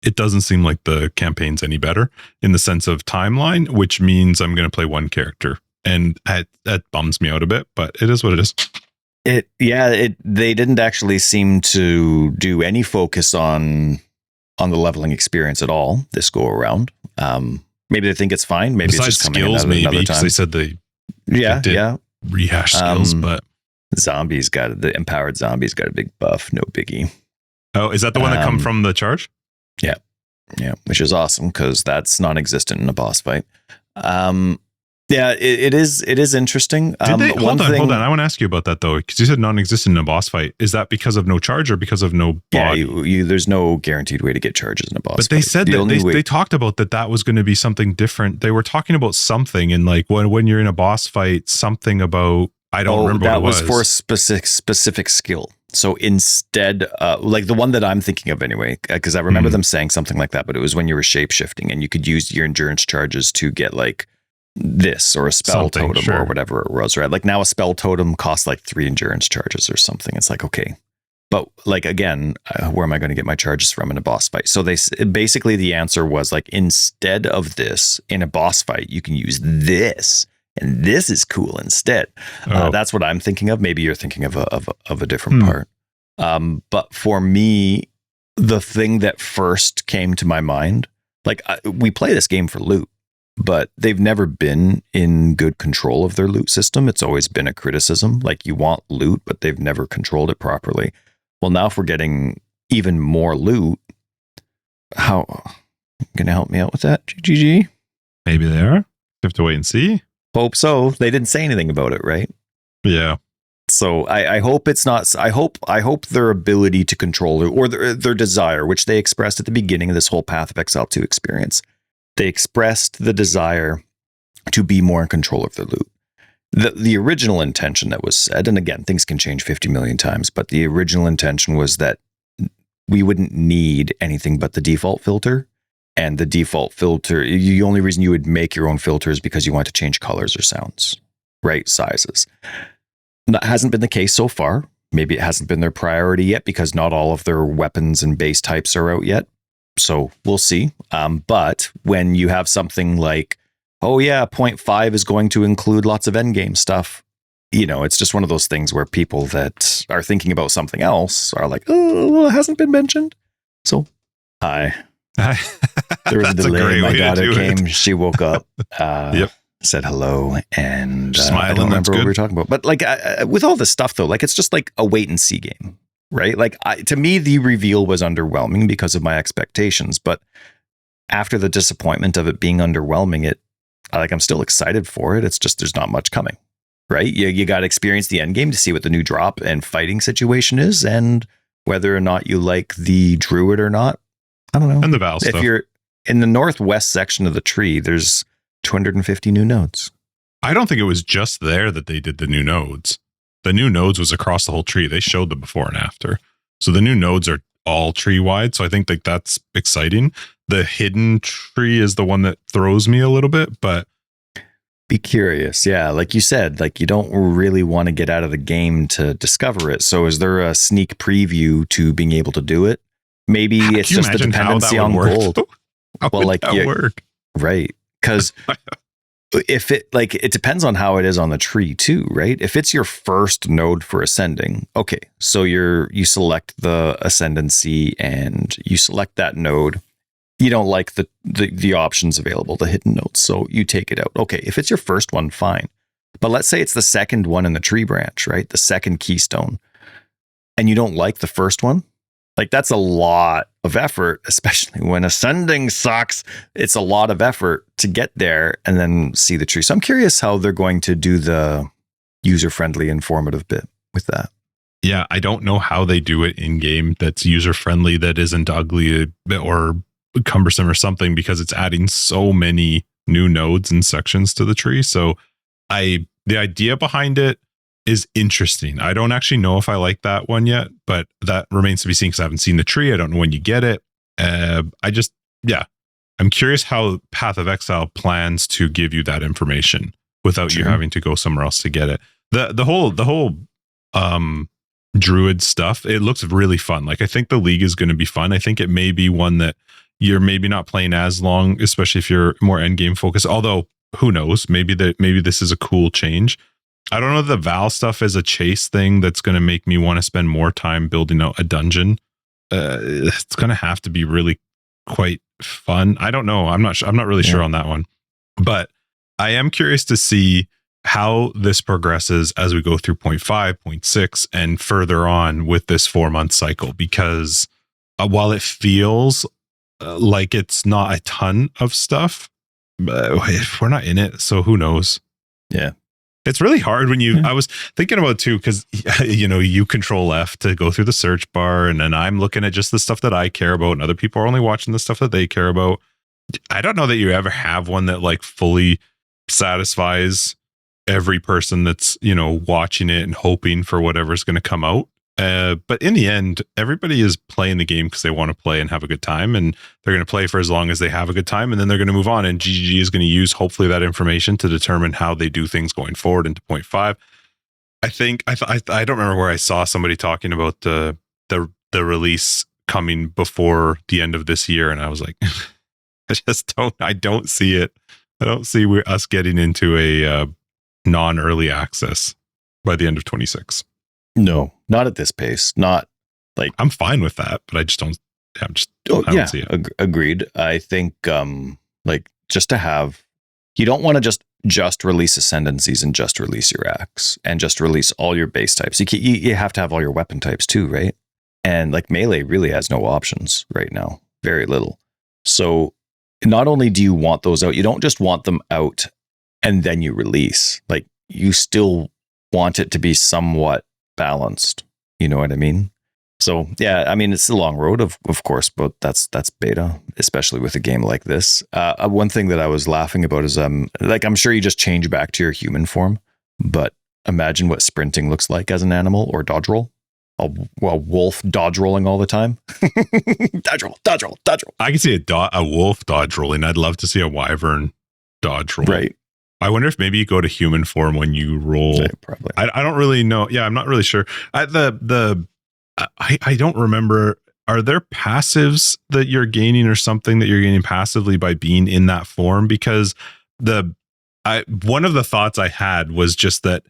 it doesn't seem like the campaign's any better in the sense of timeline, which means I'm going to play one character. And that bums me out a bit, but it is what it is. They didn't actually seem to do any focus on the leveling experience at all this go around. Maybe they think it's fine. Maybe besides it's just coming skills, in maybe another time. They said they rehash skills, but the empowered zombies got a big buff. No biggie. Oh, is that the one that come from the charge? Yeah, which is awesome because that's non-existent in a boss fight. It is interesting. Hold on. I want to ask you about that though, because you said non-existent in a boss fight. Is that because of no charge or because of no body? Yeah, there's no guaranteed way to get charges in a boss fight. But they said they talked about that was going to be something different. They were talking about something, and like when you're in a boss fight, something about, I don't remember what it was. That was for a specific skill. So instead, like the one that I'm thinking of anyway, because I remember them saying something like that, but it was when you were shape-shifting and you could use your endurance charges to get like this or a spell totem or whatever it was, right? Like now a spell totem costs like 3 endurance charges or something. It's like, okay. But like, again, where am I going to get my charges from in a boss fight? So basically the answer was like, instead of this in a boss fight, you can use this. And this is cool instead. That's what I'm thinking of. Maybe you're thinking of a different part. But for me, the thing that first came to my mind, like we play this game for loot, but they've never been in good control of their loot system. It's always been a criticism. Like you want loot, but they've never controlled it properly. Well, now if we're getting even more loot, how going to help me out with that? GG? Maybe they are. You have to wait and see. Hope so. They didn't say anything about it, right? Yeah. So I hope it's not. I hope their ability to control it, or their desire, which they expressed at the beginning of this whole Path of Exile 2 experience, they expressed the desire to be more in control of their loot. The original intention that was said, and again, things can change 50 million times, but the original intention was that we wouldn't need anything but the default filter. And the default filter, the only reason you would make your own filter is because you want to change colors or sounds, right? Sizes. That hasn't been the case so far. Maybe it hasn't been their priority yet because not all of their weapons and base types are out yet. So we'll see. But when you have something like, 0.5 is going to include lots of endgame stuff, it's just one of those things where people that are thinking about something else are like, it hasn't been mentioned. So, hi. There was a delay. My daughter came. She woke up, said hello, and smiling. I don't remember what we were talking about. But like with all this stuff, though, like it's just like a wait and see game, right? Like to me, the reveal was underwhelming because of my expectations. But after the disappointment of it being underwhelming, I'm still excited for it. It's just there's not much coming, right? You got to experience the end game to see what the new drop and fighting situation is, and whether or not you like the druid or not. I don't know. And the Vaal stuff. If you're in the northwest section of the tree, there's 250 new nodes. I don't think it was just there that they did the new nodes. The new nodes was across the whole tree. They showed the before and after. So the new nodes are all tree wide. So I think that's exciting. The hidden tree is the one that throws me a little bit, but be curious. Yeah. Like you said, like you don't really want to get out of the game to discover it. So is there a sneak preview to being able to do it? maybe it's Can you just the imagine how dependency that on would work? gold. How Well, would like, that yeah, work? right. Because if it depends on how it is on the tree too, right? If it's your first node for ascending, okay, so you select the ascendancy and you select that node. You don't like the options available, the hidden nodes, so you take it out. Okay, if it's your first one, fine. But let's say it's the second one in the tree branch, right? The second keystone, and you don't like the first one. Like, that's a lot of effort, especially when ascending sucks. It's a lot of effort to get there and then see the tree. So I'm curious how they're going to do the user-friendly, informative bit with that. Yeah, I don't know how they do it in game that's user-friendly, that isn't ugly or cumbersome or something, because it's adding so many new nodes and sections to the tree. So the idea behind it is interesting. I don't actually know if I like that one yet, but that remains to be seen because I haven't seen the tree. I don't know when you get it. I'm curious how Path of Exile plans to give you that information without you having to go somewhere else to get it. The whole Druid stuff, it looks really fun. Like, I think the league is going to be fun. I think it may be one that you're maybe not playing as long, especially if you're more end game focused. Although, who knows? Maybe this is a cool change. I don't know if the Vaal stuff is a chase thing that's going to make me want to spend more time building out a dungeon. It's going to have to be really quite fun. I don't know. I'm not really sure on that one, but I am curious to see how this progresses as we go through 0.5, 0.6, and further on with this 4-month cycle, because while it feels like it's not a ton of stuff, if we're not in it, so who knows? Yeah. It's really hard when I was thinking about too, because you control F to go through the search bar, and then I'm looking at just the stuff that I care about, and other people are only watching the stuff that they care about. I don't know that you ever have one that like fully satisfies every person that's watching it and hoping for whatever's going to come out. But in the end, everybody is playing the game because they want to play and have a good time, and they're going to play for as long as they have a good time, and then they're going to move on. And GGG is going to use hopefully that information to determine how they do things going forward into 0.5. I think I don't remember where I saw somebody talking about the release coming before the end of this year, and I was like, I don't see it. I don't see us getting into a non-early access by the end of 26. No, not at this pace. Not like, I'm fine with that, but I just don't. I don't see it. Agreed. I think like, just to have, you don't want to just release ascendancies and just release your axe and just release all your base types. You have to have all your weapon types too, right? And like, melee really has no options right now, very little. So not only do you want those out, you don't just want them out and then you release. Like, you still want it to be somewhat balanced. You know what I mean? So yeah, I mean, it's a long road, of course, but that's beta, especially with a game like this. One thing that I was laughing about is like, I'm sure you just change back to your human form, but imagine what sprinting looks like as an animal or dodge roll. A wolf dodge rolling all the time. Dodge roll. I can see a wolf dodge rolling. I'd love to see a wyvern dodge roll. Right. I wonder if maybe you go to human form when you roll. Right, probably. I don't really know. Yeah, I'm not really sure. I don't remember. Are there passives that you're gaining or something that you're gaining passively by being in that form? Because one of the thoughts I had was just that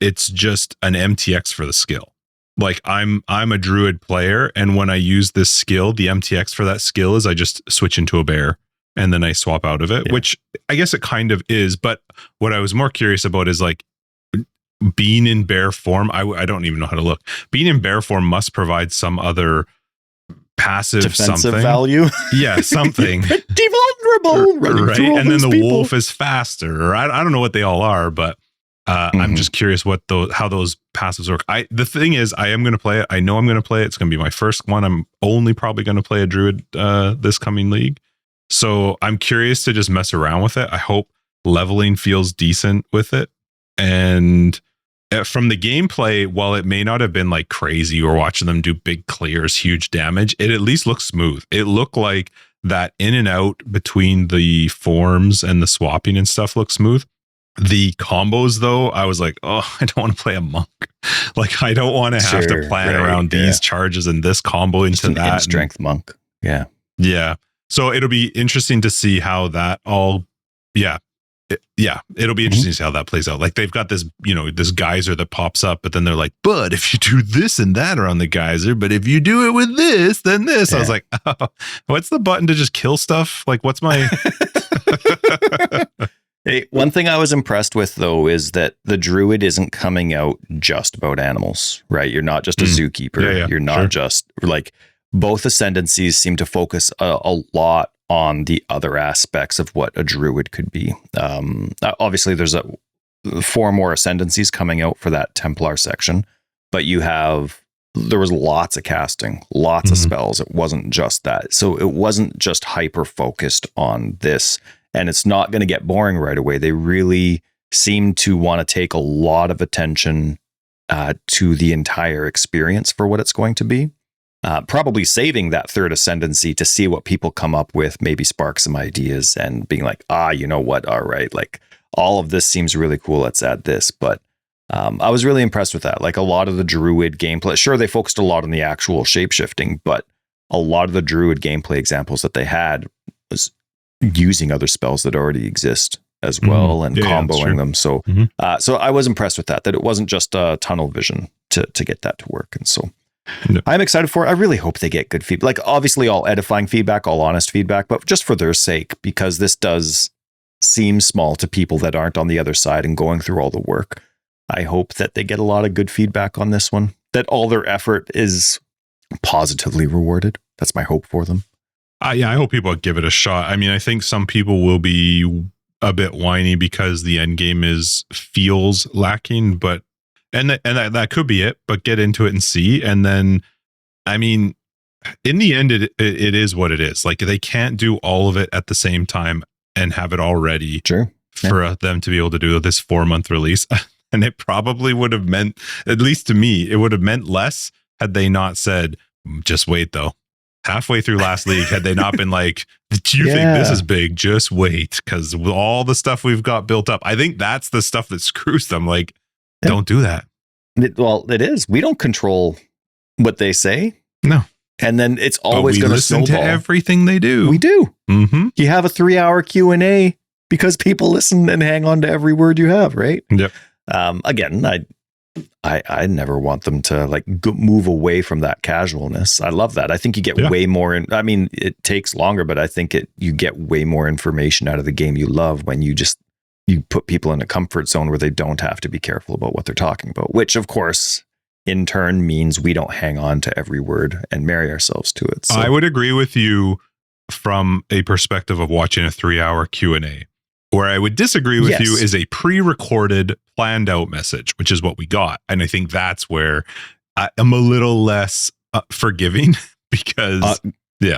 it's just an MTX for the skill. Like, I'm a druid player, and when I use this skill, the MTX for that skill is I just switch into a bear and then I swap out of it, which I guess it kind of is. But what I was more curious about is like, being in bear form. I don't even know how to look. Being in bear form must provide some other passive defensive something value. Yeah, something. Pretty vulnerable, right? And then the wolf is faster. Or I don't know what they all are, but I'm just curious how those passives work. The thing is, I am going to play it. I know I'm going to play it. It's going to be my first one. I'm only probably going to play a druid this coming league. So I'm curious to just mess around with it. I hope leveling feels decent with it. And from the gameplay, while it may not have been like crazy or watching them do big clears, huge damage, it at least looks smooth. It looked like that in and out between the forms and the swapping and stuff looks smooth. The combos, though, I was like, oh, I don't want to play a monk. Like, I don't want to have to plan around these charges and this combo into that. Strength monk. Yeah. Yeah. So it'll be interesting to see how that all, it'll be interesting to see how that plays out. Like, they've got this, this geyser that pops up, but then they're like, but if you do this and that around the geyser, but if you do it with this, then this. I was like, oh, what's the button to just kill stuff? Like, what's my... Hey, one thing I was impressed with, though, is that the druid isn't coming out just about animals, right? You're not just a zookeeper. You're not just like, both ascendancies seem to focus a lot on the other aspects of what a druid could be. Obviously, there's 4 more ascendancies coming out for that Templar section, but there was lots of casting, lots of spells. It wasn't just that. So it wasn't just hyper focused on this. And it's not going to get boring right away. They really seem to want to take a lot of attention to the entire experience for what it's going to be. Probably saving that 3rd ascendancy to see what people come up with, maybe spark some ideas and being like, you know what? All right. Like, all of this seems really cool. Let's add this. But I was really impressed with that. Like, a lot of the druid gameplay, sure, they focused a lot on the actual shapeshifting, but a lot of the druid gameplay examples that they had was using other spells that already exist as well and comboing them. So, so I was impressed with that it wasn't just tunnel vision to get that to work. And so I'm excited for it. I really hope they get good feedback. Like, obviously all edifying feedback, all honest feedback, but just for their sake, because this does seem small to people that aren't on the other side and going through all the work. I hope that they get a lot of good feedback on this one, that all their effort is positively rewarded. That's my hope for them. I hope people give it a shot. I mean, I think some people will be a bit whiny because the end game feels lacking, but that could be it. But get into it and see. And then, I mean, in the end, it is what it is. Like, they can't do all of it at the same time and have it all ready for them to be able to do this 4-month release. And it probably would have meant, at least to me, it would have meant less had they not said, just wait though. Halfway through last league, had they not been like, do you think this is big? Just wait, because with all the stuff we've got built up, I think that's the stuff that screws them. Like, don't do that. It is. We don't control what they say. No. And then it's always going to snowball. To everything they do. We do. Mm-hmm. You have a 3-hour Q&A because people listen and hang on to every word you have, right? Yep. Again, I never want them to like move away from that casualness. I love that. I think you get way more. I mean, it takes longer, but I think you get way more information out of the game you love when you put people in a comfort zone where they don't have to be careful about what they're talking about, which of course in turn means we don't hang on to every word and marry ourselves to it. So. I would agree with you from a perspective of watching a 3-hour Q&A. Where I would disagree with you is a pre-recorded, planned out message, which is what we got. And I think that's where I'm a little less forgiving because,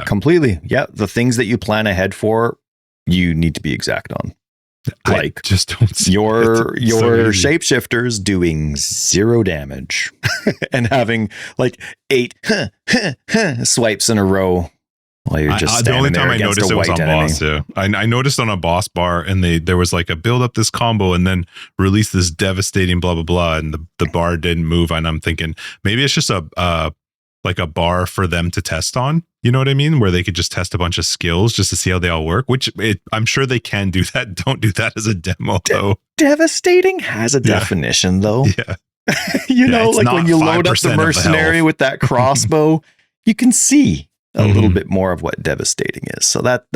completely. Yeah. The things that you plan ahead for, you need to be exact on. Like, I just don't see your shapeshifters doing 0 damage and having like 8 swipes in a row. Well, you're just the only time I noticed it was on boss. Yeah, I noticed on a boss bar, and there was like a build up this combo, and then release this devastating blah blah blah, and the bar didn't move, and I'm thinking maybe it's just like a bar for them to test on. You know what I mean? Where they could just test a bunch of skills just to see how they all work. Which I'm sure they can do that. Don't do that as a demo though. Devastating has a definition though. Yeah. you know, like when you load up the mercenary with that crossbow, you can see a little bit more of what devastating is. So that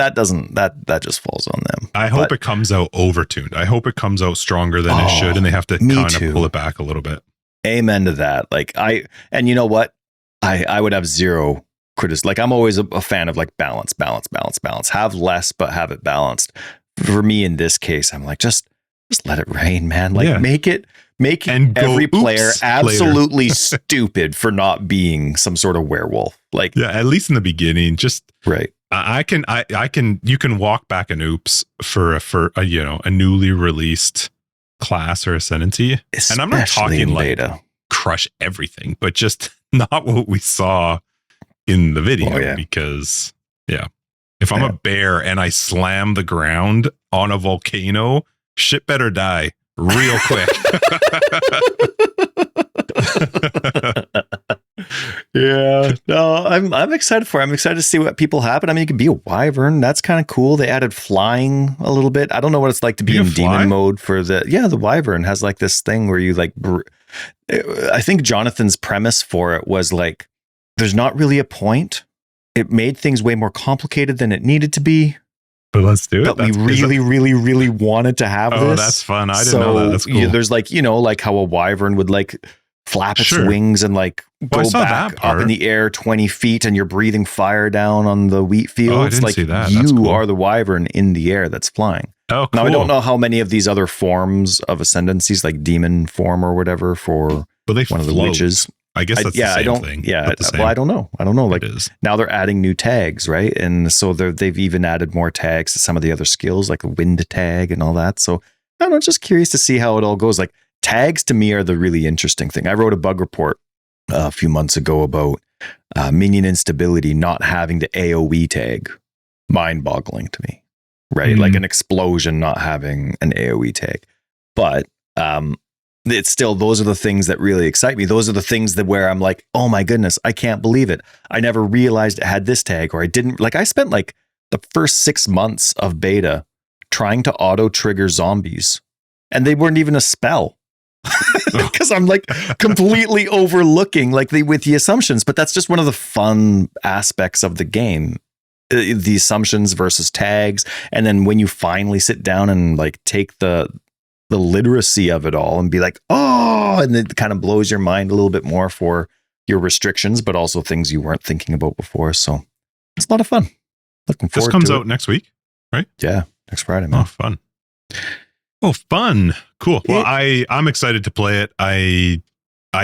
just falls on them. I hope it comes out overtuned. I hope it comes out stronger than it should, and they have to kind of pull it back a little bit. Amen to that. Like and you know what? I would have 0 criticism. Like, I'm always a fan of like balance. Have less, but have it balanced. For me in this case, I'm like, just let it rain, man. Like make every player absolutely stupid for not being some sort of werewolf. Like, at least in the beginning, just right. You can walk back an oops for a newly released class or ascendancy. Especially and I'm not talking like beta. Crush everything, but just not what we saw in the video. Because if I'm a bear and I slam the ground on a volcano Shit better die real quick. Yeah, no, I'm excited for it. I'm excited to see what people happen. I mean, you can be a wyvern. That's kind of cool. They added flying a little bit. I don't know what it's like to be in demon mode for the wyvern has like this thing where you like. I think Jonathan's premise for it was like, there's not really a point. It made things way more complicated than it needed to be. But let's do it. But we really wanted to have this. Oh, that's fun. I didn't know that. That's cool. There's like, like how a wyvern would like flap its wings and like go back up in the air 20 feet and you're breathing fire down on the wheat fields. Oh, I didn't like see that. You are the wyvern in the air that's flying. Oh, cool. Now, I don't know how many of these other forms of ascendancies, like demon form or whatever, for one of the witches. I guess that's the same thing. Yeah, well, I don't know. Like now they're adding new tags, right? And so they've even added more tags to some of the other skills, like the wind tag and all that. So I don't know, just curious to see how it all goes. Like tags to me are the really interesting thing. I wrote a bug report a few months ago about minion instability not having the AoE tag. Mind-boggling to me, right? Like an explosion not having an AoE tag, but it's still, those are the things that really excite me. Those are the things that where I'm like, oh my goodness, I can't believe it. I never realized it had this tag, or I didn't. Like I spent like the first 6 months of beta trying to auto trigger zombies, and they weren't even a spell because I'm like completely overlooking like with the assumptions. But that's just one of the fun aspects of the game. The assumptions versus tags. And then when you finally sit down and like take the literacy of it all and be like, oh, and it kind of blows your mind a little bit more for your restrictions, but also things you weren't thinking about before. So it's a lot of fun. Looking forward to it. This comes out next week, right? Yeah, next Friday, man. Oh, fun. Oh, fun. Cool. Well, I'm excited to play it. I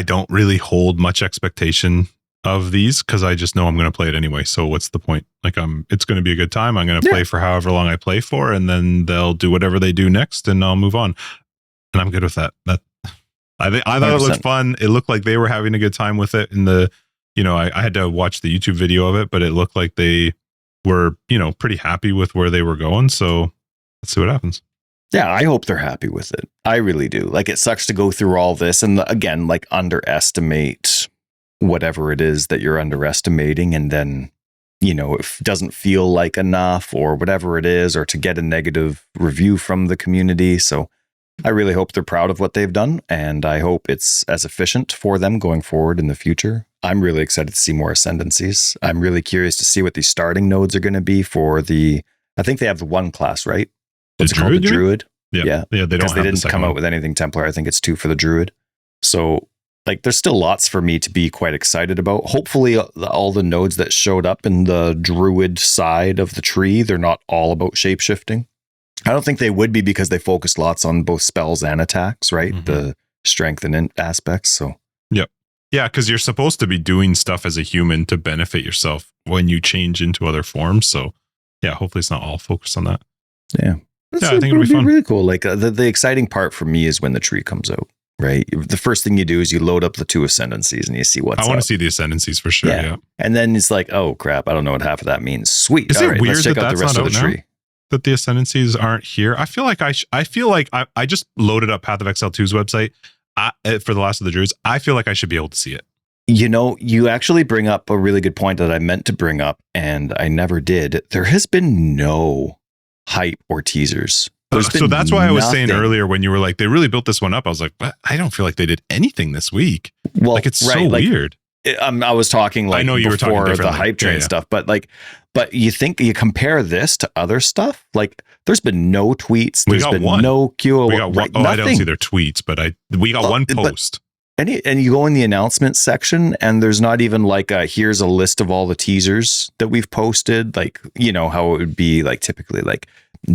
don't really hold much expectation of these because I just know I'm going to play it anyway. So what's the point? Like it's going to be a good time. I'm going to play for however long I play for, and then they'll do whatever they do next, and I'll move on. And I'm good with that. I thought 100%. It looked fun. It looked like they were having a good time with it. In the, I had to watch the YouTube video of it, but it looked like they were, pretty happy with where they were going. So let's see what happens. Yeah, I hope they're happy with it. I really do. Like it sucks to go through all this and again, like underestimate whatever it is that you're underestimating, and then it doesn't feel like enough or whatever it is, or to get a negative review from the community. So I really hope they're proud of what they've done, and I hope it's as efficient for them going forward in the future. I'm really excited to see more ascendancies. I'm really curious to see what these starting nodes are going to be for I think they have the one class, right? What's it called? The Druid? Yeah. They didn't come out with anything Templar. I think it's 2 for the Druid. So like there's still lots for me to be quite excited about. Hopefully all the nodes that showed up in the Druid side of the tree, they're not all about shapeshifting. I don't think they would be because they focused lots on both spells and attacks, right? Mm-hmm. The strength and int aspects. So yep. Yeah, because you're supposed to be doing stuff as a human to benefit yourself when you change into other forms. So yeah, hopefully it's not all focused on that. Yeah. I think it'll be fun. Really cool. Like the exciting part for me is when the tree comes out. Right. The first thing you do is you load up the 2 ascendancies and you see what's up. I want to see the ascendancies for sure. Yeah. And then it's like, oh crap, I don't know what half of that means. Sweet. Is it weird that that's not out now? That the ascendancies aren't here? I feel like I just loaded up Pathofexile 2's website for the Last of the Druids. I feel like I should be able to see it. You actually bring up a really good point that I meant to bring up and I never did. There has been no hype or teasers. So that's why I was saying earlier when you were like, they really built this one up. I was like, I don't feel like they did anything this week. Well, like it's so weird. I was talking like, I know you were talking the hype train stuff, but you think you compare this to other stuff? Like there's been no tweets. There's been no QO. We got one. I don't see their tweets, but we got one post. And you go in the announcement section and there's not even like here's a list of all the teasers that we've posted. Like, how it would be like typically like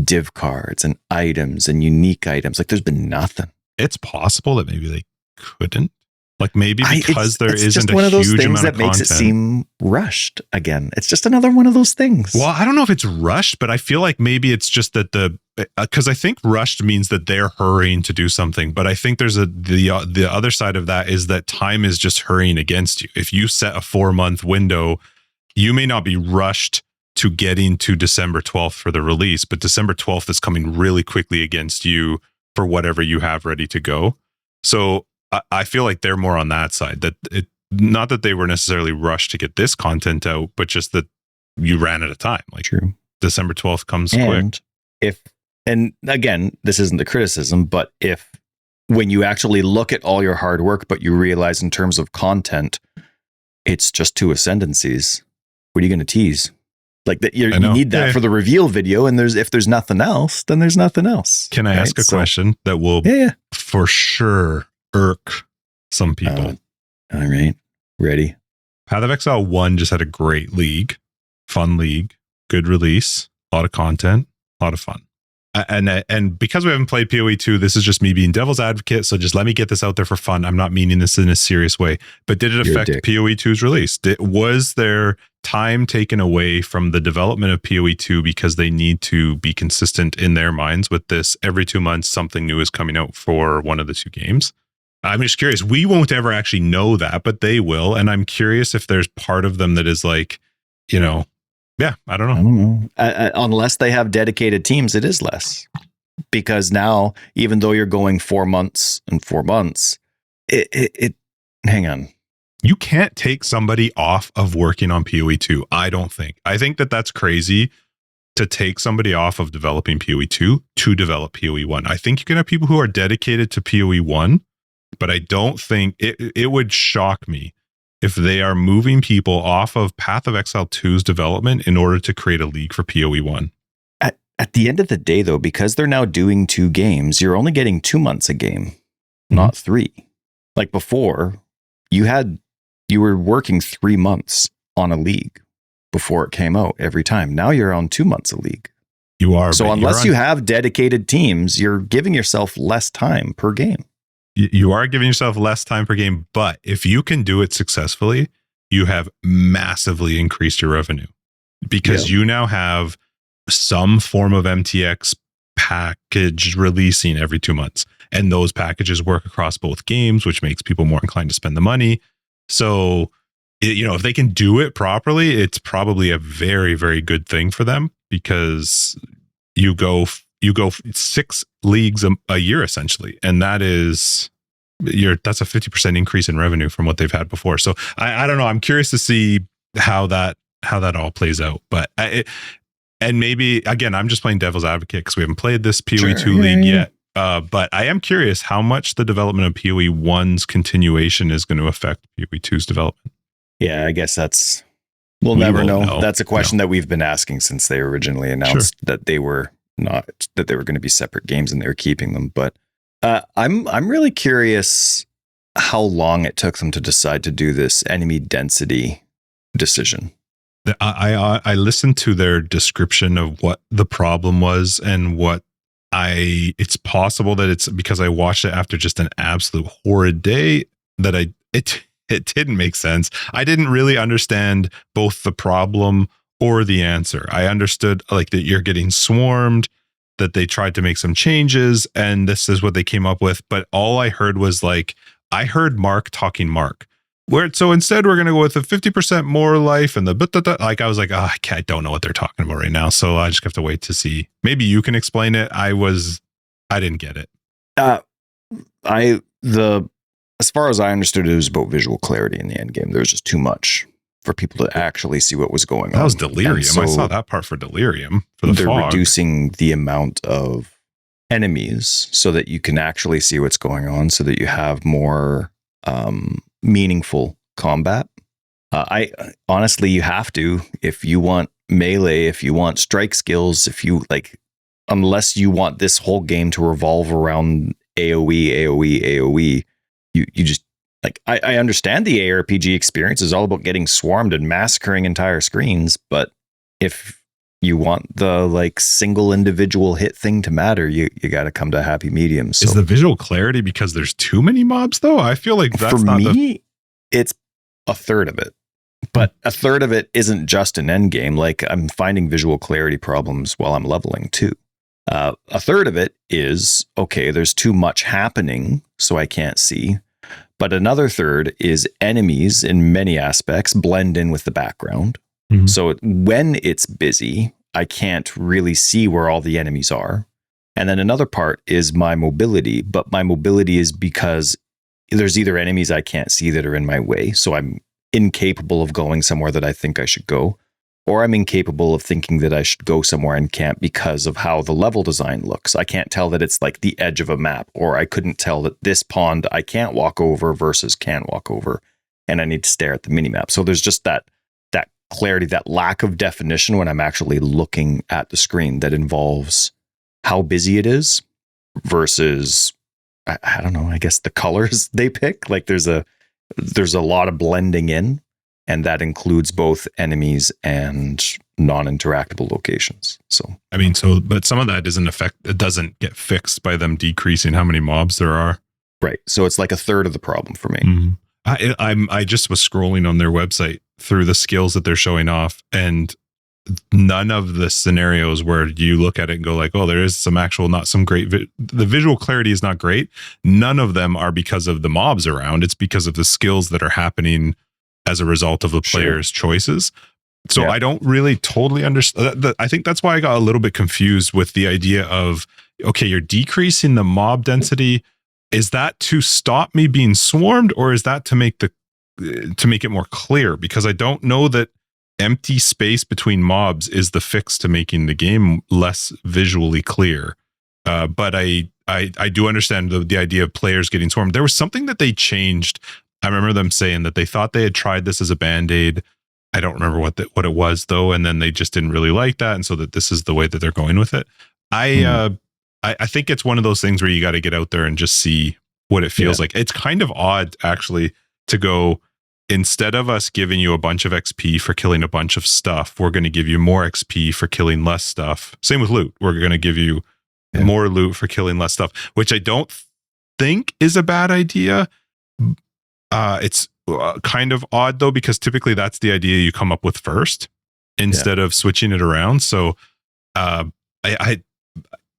div cards and items and unique items. Like there's been nothing. It's possible that maybe they couldn't. Like maybe because there isn't just a one of those huge things amount that of makes content. It seem rushed again. It's just another one of those things. Well, I don't know if it's rushed, but I feel like maybe it's just that because I think rushed means that they're hurrying to do something. But I think there's the other side of that is that time is just hurrying against you. If you set a 4-month window, you may not be rushed to getting to December 12th for the release, but December 12th is coming really quickly against you for whatever you have ready to go. So I feel like they're more on that side, that it, not that they were necessarily rushed to get this content out, but just that you ran out of time. Like True. December 12th comes quick. And again, this isn't the criticism, but if when you actually look at all your hard work, but you realize in terms of content, it's just 2 ascendancies, what are you going to tease? Like that, you need that for the reveal video, and if there's nothing else, then there's nothing else. Can I ask a question that will for sure irk some people? All right, ready. Path of Exile 1 just had a great league, fun league, good release, a lot of content, a lot of fun. And because we haven't played PoE 2, this is just me being devil's advocate. So just let me get this out there for fun. I'm not meaning this in a serious way. But did it affect PoE 2's release? Was there time taken away from the development of PoE 2 because they need to be consistent in their minds with this? Every 2 months, something new is coming out for one of the 2 games. I'm just curious. We won't ever actually know that, but they will. And I'm curious if there's part of them that is like, yeah, I don't know. Unless they have dedicated teams, it is less. Because now, even though you're going 4 months and 4 months, hang on. You can't take somebody off of working on PoE 2, I don't think. I think that's crazy to take somebody off of developing PoE 2 to develop PoE 1. I think you can have people who are dedicated to PoE 1, but I don't think it would shock me if they are moving people off of Path of Exile 2's development in order to create a league for PoE 1. At the end of the day, though, because they're now doing 2 games, you're only getting 2 months a game, not 3. Like before, you were working 3 months on a league before it came out every time. Now you're on 2 months a league. You are. So unless you have dedicated teams, you're giving yourself less time per game. You are giving yourself less time per game, but if you can do it successfully, you have massively increased your revenue because you now have some form of MTX package releasing every 2 months. And those packages work across both games, which makes people more inclined to spend the money. So, if they can do it properly, it's probably a very, very good thing for them because you go 6 leagues a year essentially, and that's a 50% increase in revenue from what they've had before. So I don't know. I'm curious to see how that all plays out. But and maybe again, I'm just playing devil's advocate because we haven't played this PoE 2 league yet. But I am curious how much the development of PoE 1's continuation is going to affect PoE 2's development. Yeah, I guess we'll never know. That's a question that we've been asking since they originally announced that they were going to be separate games and they were keeping them. But I'm really curious how long it took them to decide to do this enemy density decision. I listened to their description of what the problem was and it's possible that it's because I watched it after just an absolute horrid day that it didn't make sense. I didn't really understand both the problem or the answer. I understood like that you're getting swarmed, that they tried to make some changes, and this is what they came up with. But all I heard was like, I heard Mark talking Mark. So instead we're going to go with a 50% more life and like I was like, I don't know what they're talking about right now. So I just have to wait to see. Maybe you can explain it. I didn't get it. As far as I understood, it was about visual clarity in the end game. There was just too much for people to actually see what was going on. That was delirium. So I saw that part for delirium for the they're fog. Reducing the amount of enemies so that you can actually see what's going on, so that you have more meaningful combat. I honestly, you have to, if you want melee, if you want strike skills, if you like, unless you want this whole game to revolve around AoE, you just like, I understand the ARPG experience is all about getting swarmed and massacring entire screens, but if you want the like single individual hit thing to matter, you got to come to a happy medium. So is the visual clarity because there's too many mobs though? I feel like that's for not me, it's a third of it, but a third of it isn't just an end game. Like I'm finding visual clarity problems while I'm leveling too. A third of it is, okay, there's too much happening, so I can't see. But another third is enemies in many aspects blend in with the background. Mhm. So when it's busy, I can't really see where all the enemies are. And then another part is my mobility, but my mobility is because there's either enemies I can't see that are in my way, so I'm incapable of going somewhere that I think I should go, or I'm incapable of thinking that I should go somewhere and can't because of how the level design looks. I can't tell that it's like the edge of a map, or I couldn't tell that this pond I can't walk over versus can walk over, and I need to stare at the minimap. So there's just that clarity, that lack of definition when I'm actually looking at the screen that involves how busy it is versus, I don't know, I guess the colors they pick. Like there's a lot of blending in, and that includes both enemies and non-interactable locations. So I mean, but some of that it doesn't get fixed by them decreasing how many mobs there are. right. So it's like a third of the problem for me. Mhm. I just was scrolling on their website through the skills that they're showing off, and none of the scenarios where you look at it and go like, oh, there is some actual, not some great, the visual clarity is not great. None of them are because of the mobs around. It's because of the skills that are happening as a result of the player's choices. So I don't really totally understand. I think that's why I got a little bit confused with the idea of, okay, you're decreasing the mob density. Is that to stop me being swarmed, or is that to make it more clear? Because I don't know that empty space between mobs is the fix to making the game less visually clear. But I do understand the idea of players getting swarmed. There was something that they changed. I remember them saying that they thought they had tried this as a band-aid. I don't remember what it was though, and then they just didn't really like that, and so that this is the way that they're going with it. I think it's one of those things where you got to get out there and just see what it feels like. It's kind of odd actually to go, instead of us giving you a bunch of XP for killing a bunch of stuff, we're going to give you more XP for killing less stuff. Same with loot. We're going to give you more loot for killing less stuff, which I don't think is a bad idea. It's kind of odd though, because typically that's the idea you come up with first instead of switching it around. So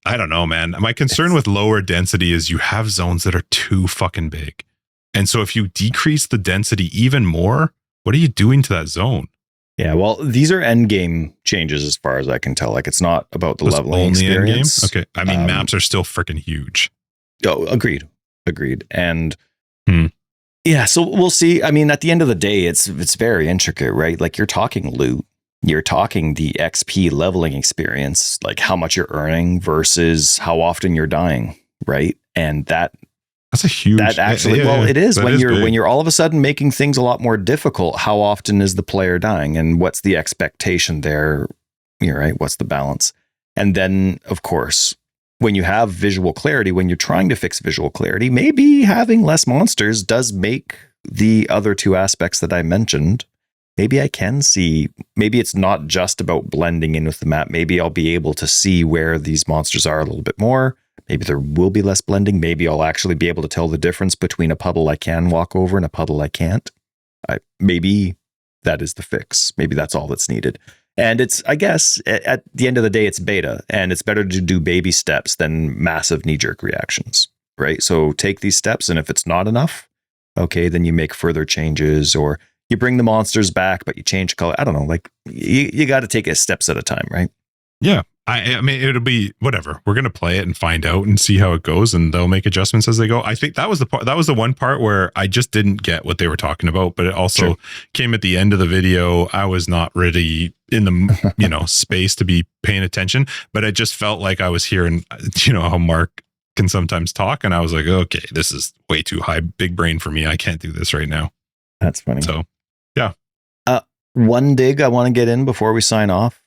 I don't know, man. My concern with lower density is you have zones that are too fucking big. And so if you decrease the density even more, what are you doing to that zone? Yeah, well, these are end game changes as far as I can tell. Like it's not about the leveling experience. Okay. I mean, maps are still freaking huge. Oh, agreed. And yeah, so we'll see. I mean, at the end of the day, it's very intricate, right? Like you're talking loot. You're talking the XP leveling experience, like how much you're earning versus how often you're dying, right? And that's a huge. That actually, it is when you're all of a sudden making things a lot more difficult. How often is the player dying, and what's the expectation there? You're right. What's the balance? And then, of course, when you have visual clarity, when you're trying to fix visual clarity, maybe having less monsters does make the other two aspects that I mentioned. Maybe I can see, maybe it's not just about blending in with the map. Maybe I'll be able to see where these monsters are a little bit more. Maybe there will be less blending. Maybe I'll actually be able to tell the difference between a puddle I can walk over and a puddle I can't. Maybe that is the fix. Maybe that's all that's needed. And it's, I guess, at the end of the day, it's beta, and it's better to do baby steps than massive knee-jerk reactions, right? So take these steps, and if it's not enough, okay, then you make further changes, or you bring the monsters back, but you change color. I don't know. Like you got to take it steps at a time, right? Yeah. I mean, it'll be whatever. We're going to play it and find out and see how it goes, and they'll make adjustments as they go. I think that was the one part where I just didn't get what they were talking about, but it also came at the end of the video. I was not really in the, space to be paying attention, but I just felt like I was hearing, how Mark can sometimes talk. And I was like, okay, this is way too high, big brain for me. I can't do this right now. That's funny. So, yeah. One dig I want to get in before we sign off.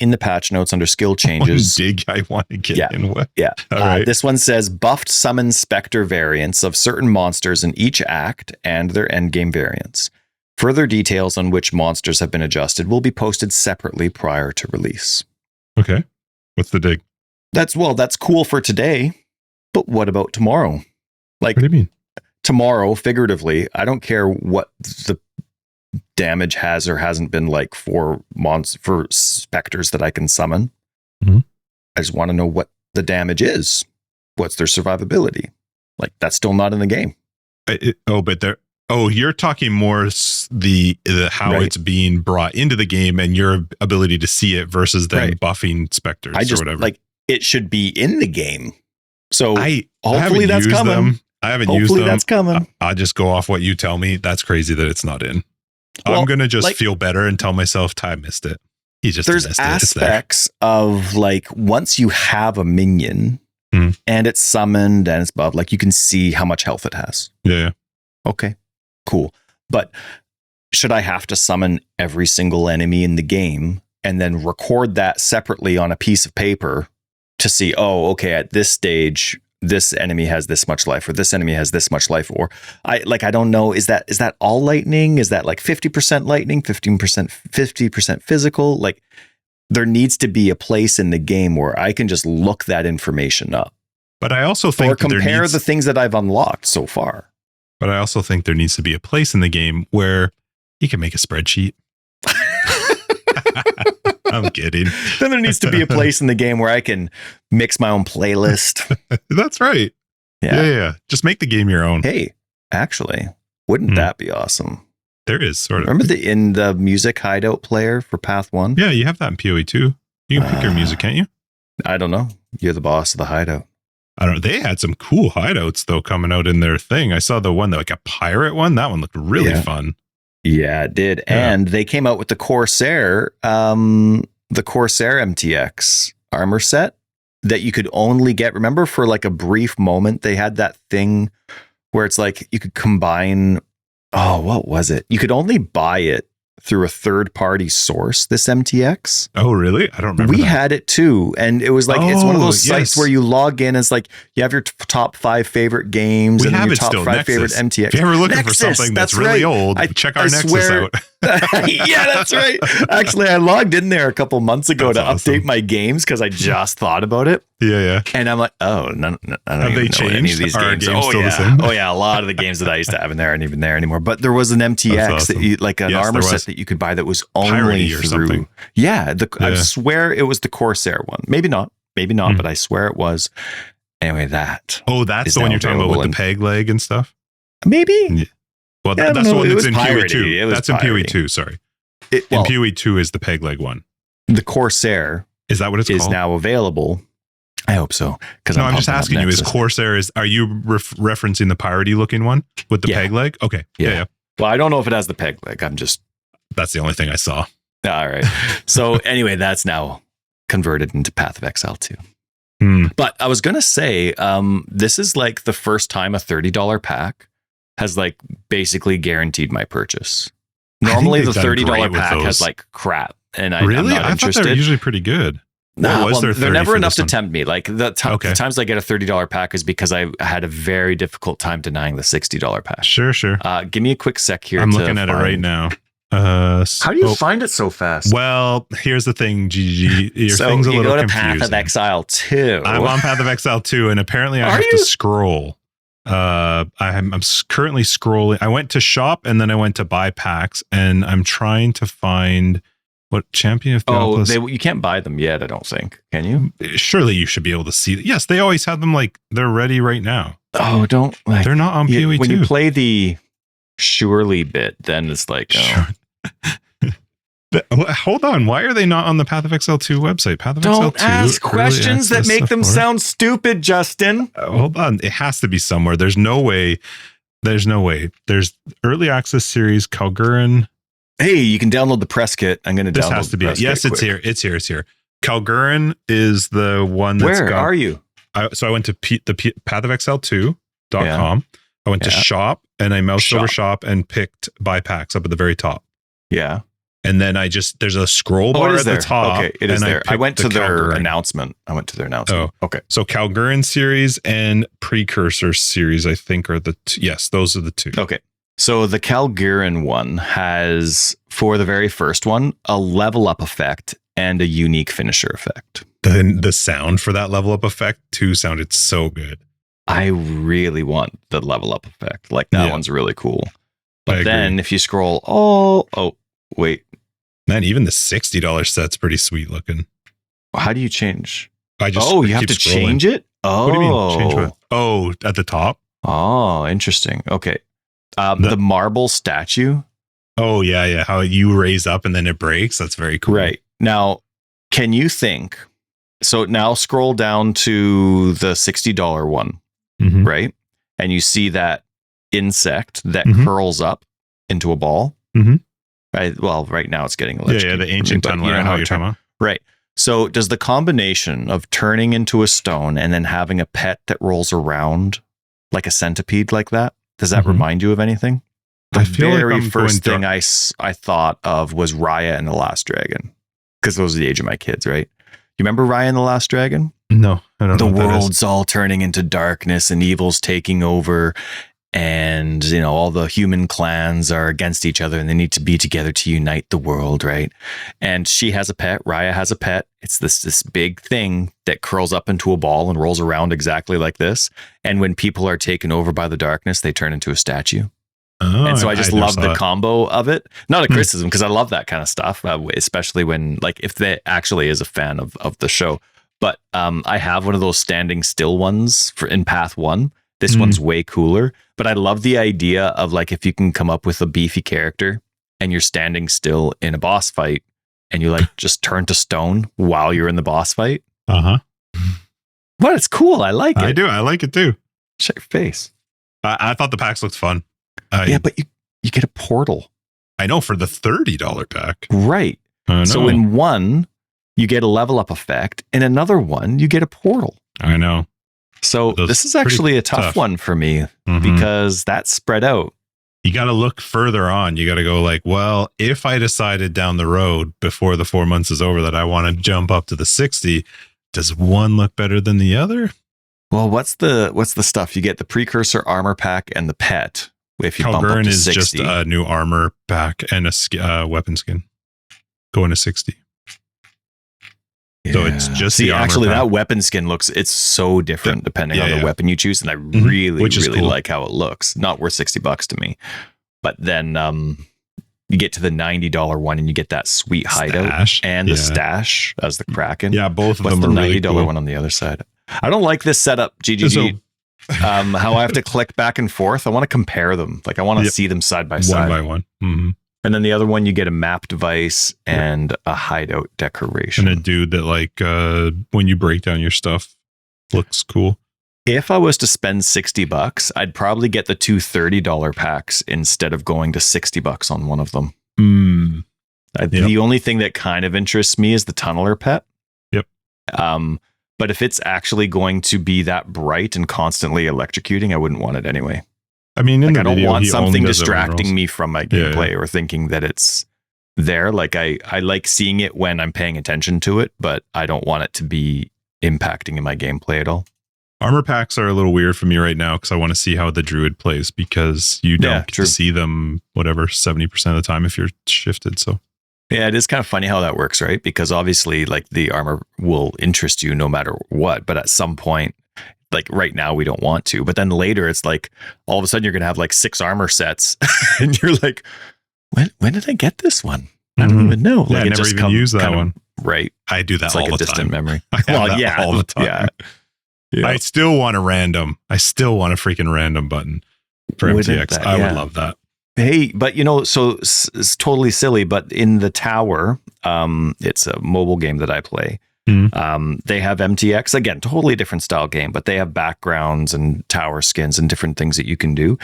In the patch notes under skill changes. One dig I want to get in with. Yeah. All right. This one says buffed summon specter variants of certain monsters in each act and their endgame variants. Further details on which monsters have been adjusted will be posted separately prior to release. Okay. What's the dig? That's cool for today, but what about tomorrow? Like, what do you mean? Tomorrow, figuratively, I don't care what the damage has or hasn't been like for specters that I can summon. Mm-hmm. I just want to know what the damage is. What's their survivability? Like, that's still not in the game. But Oh, you're talking more the how Right. it's being brought into the game and your ability to see it versus them Right. buffing specters I just or whatever. like it should be in the game. So I hopefully haven't that's used coming. them. I haven't used Hopefully them. that's coming. I just go off what you tell me. That's crazy that it's not in. Well, I'm gonna just like- feel better and tell myself Ty missed it. He just There's missed it. It's there. aspects of like once you have a minion Hmm. and it's summoned and it's buffed, like you can see how much health it has. Yeah. Okay, cool. But should I have to summon every single enemy in the game and then record that separately on a piece of paper to see, oh, okay, at this stage, this enemy has this much life, or this enemy has this much life, or I don't know. Is that all lightning? Is that like 50% lightning, 15%, 50% physical? Like there needs to be a place in the game where I can just look that information up But I also think or that there compare needs, the things that I've unlocked so far. but I also think there needs to be a place in the game where you can make a spreadsheet. I'm kidding. Then there needs to be a place in the game where I can mix my own playlist. That's right. Yeah. Just make the game your own. Hey, actually, wouldn't Hmm. that be awesome? There is sort of. Remember in the music hideout player for Path 1? Yeah, you have that in PoE too. You can pick your music, can't you? I don't know. You're the boss of the hideout. I don't know. They had some cool hideouts though coming out in their thing. I saw the one that like a pirate one. That one looked really Yeah. fun. Yeah, it did. Yeah. And they came out with the Corsair MTX armor set that you could only get. Remember, for like a brief moment, they had that thing where it's like you could combine. Oh, what was it? You could only buy it through a third-party source, this MTX. Oh, really? I don't remember. We that. had it too. And it was like, it's one of Oh, those sites yes. where you log in. And it's like, you have your top 5 favorite games We and then have your it top still, 5 Nexus. favorite MTX. If you're ever looking Nexus, for something that's that's really right. old, I- check our I Nexus swear- out. Yeah, that's right. Actually, I logged in there a couple months ago That's to update awesome. my games because I just thought about it. Yeah. And I'm like, oh, no, I don't Have even they know what any of changed? these Are games. games Oh, still the yeah. same? Oh, yeah. A lot of the games that I used to have in there aren't even there anymore. But there was an MTX, That's awesome. that you, like an Yes, armor there set was. that you could buy that was only Piratey or through. something. Yeah, I Yeah. swear it was the Corsair one. Maybe not, Hmm. but I swear it was. Anyway, that. Oh, that's Is the one now you're talking about available with in- the peg leg and stuff? Maybe. Well, Yeah, I don't that's the know. one It that's was in PoE piratey. 2. It was That's in PoE piratey. 2, sorry. Well, In PoE 2 is the peg leg one. the Corsair Is that what it's is called? now available. I hope so. Because No, I'm just asking you, is Corsair, are you referencing the piratey looking one with the Yeah. peg leg? Okay. Yeah. Well, I don't know if it has the peg leg. I'm just. That's the only thing I saw. All right. So anyway, that's now converted into Path of Exile 2. Hmm. But I was going to say, this is like the first time a $30 pack has like basically guaranteed my purchase. I think Normally, they've the done $30 great with pack has those. like crap. And I'm Really? not I thought they were interested. usually pretty good. Nah, What was well, their they're 30 never for enough this to one? tempt me. Like the Okay. times I get a $30 pack is because I had a very difficult time denying the $60 pack. Sure. Give me a quick sec here. I'm to looking at it right find- now. How do you oh, find it so fast? Well, here's the thing, GG. Your so thing's a you little go to confusing. Path of Exile 2. I'm on Path of Exile 2, and apparently I Are have you? to scroll. I'm currently scrolling. I went to shop, and then I went to buy packs, and I'm trying to find what Champion of Oh, Theopolis. you can't buy them yet, I don't think. Can you? Surely you should be able to see. Yes, they always have them like they're ready right now. Oh, don't like They're not on PoE 2. when you play the surely bit, then it's like, oh, Sure. Hold on. Why are they not on the Path of Exile 2 website? Path of Exile don't 2 ask early questions that access make them support. sound stupid, Justin. Hold on. It has to be somewhere. There's no way. There's early access series, Kalgurin. Hey, you can download the press kit. I'm going to This download has to the be it. press Yes, kit it's quick. here. It's here. Kalgurin is the one that's Where are you? So I went to the Path of Exile 2.com. I went to Yeah. shop and I moused over Shop. shop and picked buy packs up at the very top. Yeah. And then there's a scroll Oh, bar it is at the there. top. Okay, it is and there. I picked went to the their Kalgurin. announcement. Okay. So Kalgurin series and Precursor series, I think, are the two. Yes, those are the two. Okay. So the Kalgurin one has, for the very first one, a level up effect and a unique finisher effect. The sound for that level up effect too sounded so good. I really want the level up effect. Like that Yeah. one's really cool. I But agree. then if you scroll, oh, wait, Man, even the $60 set's pretty sweet looking. how do you change? I just You have keep to scrolling. change it? Oh. What do you mean? Change what? Oh, at the top? Oh, interesting. Okay. The marble statue. Oh, yeah. How you raise up and then it breaks. That's very cool. Right. Now, can you think... So now scroll down to the $60 one, right? And you see that insect that curls up into a ball. Right. Well, right now it's getting electrocuted. Yeah, the ancient tunneler. I know what you're talking about. Right. So does the combination of turning into a stone and then having a pet that rolls around like a centipede like that, does that remind you of anything? The very first thing I thought of was Raya and the Last Dragon, because those are the age of my kids, right? You remember Raya and the Last Dragon? No, I don't know. The world's all turning into darkness and evil's taking over, and you know all the human clans are against each other and they need to be together to unite the world, right? And she has a pet. Raya has a pet. It's this big thing that curls up into a ball and rolls around exactly like this. And when people are taken over by the darkness, they turn into a statue. Oh, and so I just love the combo of it. Not a criticism, because I love that kind of stuff, especially when, like, if they actually is a fan of the show. But I have one of those standing still ones in Path 1. This one's way cooler. But I love the idea of, like, if you can come up with a beefy character and you're standing still in a boss fight and you, like, just turn to stone while you're in the boss fight. But it's cool. I like it. I do. I like it too. Shut your face. I thought the packs looked fun. Yeah, but you get a portal. I know, for the $30 pack. Right. So in one, you get a level up effect. In another one, you get a portal. I know. So this is actually a tough one for me because that's spread out. You got to look further on. You got to go like, well, if I decided down the road before the 4 months is over that I want to jump up to the 60, does one look better than the other? Well, what's the stuff? You get the precursor armor pack and the pet. If you bump up to 60. is just a new armor pack and a weapon skin. Going to 60. Yeah. So it's just the armor actually pack. That weapon skin it's so different depending on the weapon you choose, and I really cool. like how it looks. Not worth $60 to me. But then you get to the $90 one and you get that sweet hideout and the stash as the Kraken. Yeah, both of them the are $90 really cool. one on the other side? I don't like this setup, GGG. How I have to click back and forth. I want to compare them. Like I want to see them side by side. One by one. And then the other one, you get a map device and a hideout decoration. And a dude that, like, when you break down your stuff, looks cool. If I was to spend $60, I'd probably get the two $30 packs instead of going to $60 on one of them. The only thing that kind of interests me is the tunneler pet. Yep. But if it's actually going to be that bright and constantly electrocuting, I wouldn't want it anyway. I mean, I don't want something distracting me from my gameplay or thinking that it's there. Like I like seeing it when I'm paying attention to it, but I don't want it to be impacting in my gameplay at all. Armor packs are a little weird for me right now because I want to see how the druid plays, because you don't get to see them 70% of the time if you're shifted. So yeah, it is kind of funny how that works, right? Because obviously, like, the armor will interest you no matter what, but at some point, like right now, we don't want to. But then later, it's like all of a sudden you're gonna have like 6 armor sets, and you're like, when did I get this one? I don't even know. Like, I never even used that one. Right? I do that all the distant time. Memory. All the time. Yeah. I still want a random. I still want a freaking random button for MTX. I would love that. Hey, but so it's totally silly, but in the tower, it's a mobile game that I play. They have MTX, again, totally different style game, but they have backgrounds and tower skins and different things that you can do.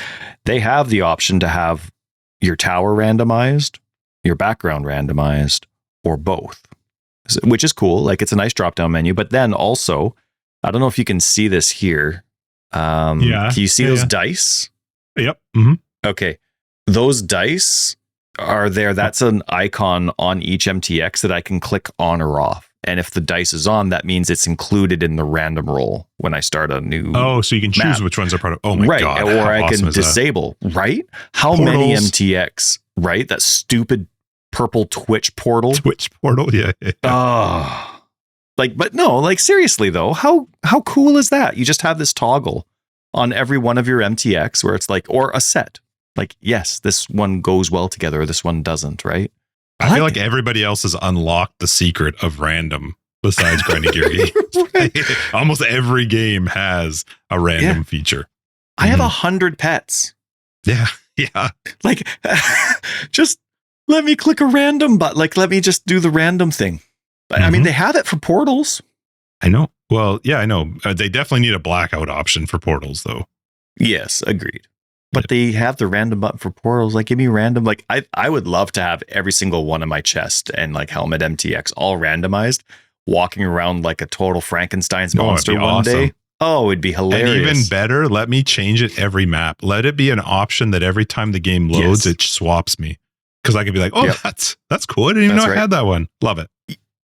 They have the option to have your tower randomized, your background randomized, or both, which is cool. Like, it's a nice drop-down menu, but then also, I don't know if you can see this here. Can you see those dice? Yep. Okay. Those dice are there. That's an icon on each MTX that I can click on or off. And if the dice is on, that means it's included in the random roll when I start a new so you can choose which ones are part of. Oh my God. Or I can disable, right? How many MTX, right? That stupid purple Twitch portal. Yeah. But no, like, seriously though, how cool is that? You just have this toggle on every one of your MTX where it's like, or a set. Like, yes, this one goes well together, or this one doesn't, right? I feel like everybody else has unlocked the secret of random besides grinding gear games. Right. Almost every game has a random feature. I have 100 pets. Yeah. Yeah. Like, just let me click a random button. Like, let me just do the random thing. I mean, they have it for portals. I know. Well, yeah, I know. They definitely need a blackout option for portals, though. Yes, agreed. But they have the random button for portals. Like, give me random. Like, I would love to have every single one of my chest and like helmet MTX all randomized, walking around like a total Frankenstein's monster one day. Oh, it'd be hilarious. And even better, let me change it every map. Let it be an option that every time the game loads, it swaps me. Because I could be like, oh, that's cool. I didn't even know I had that one. Love it.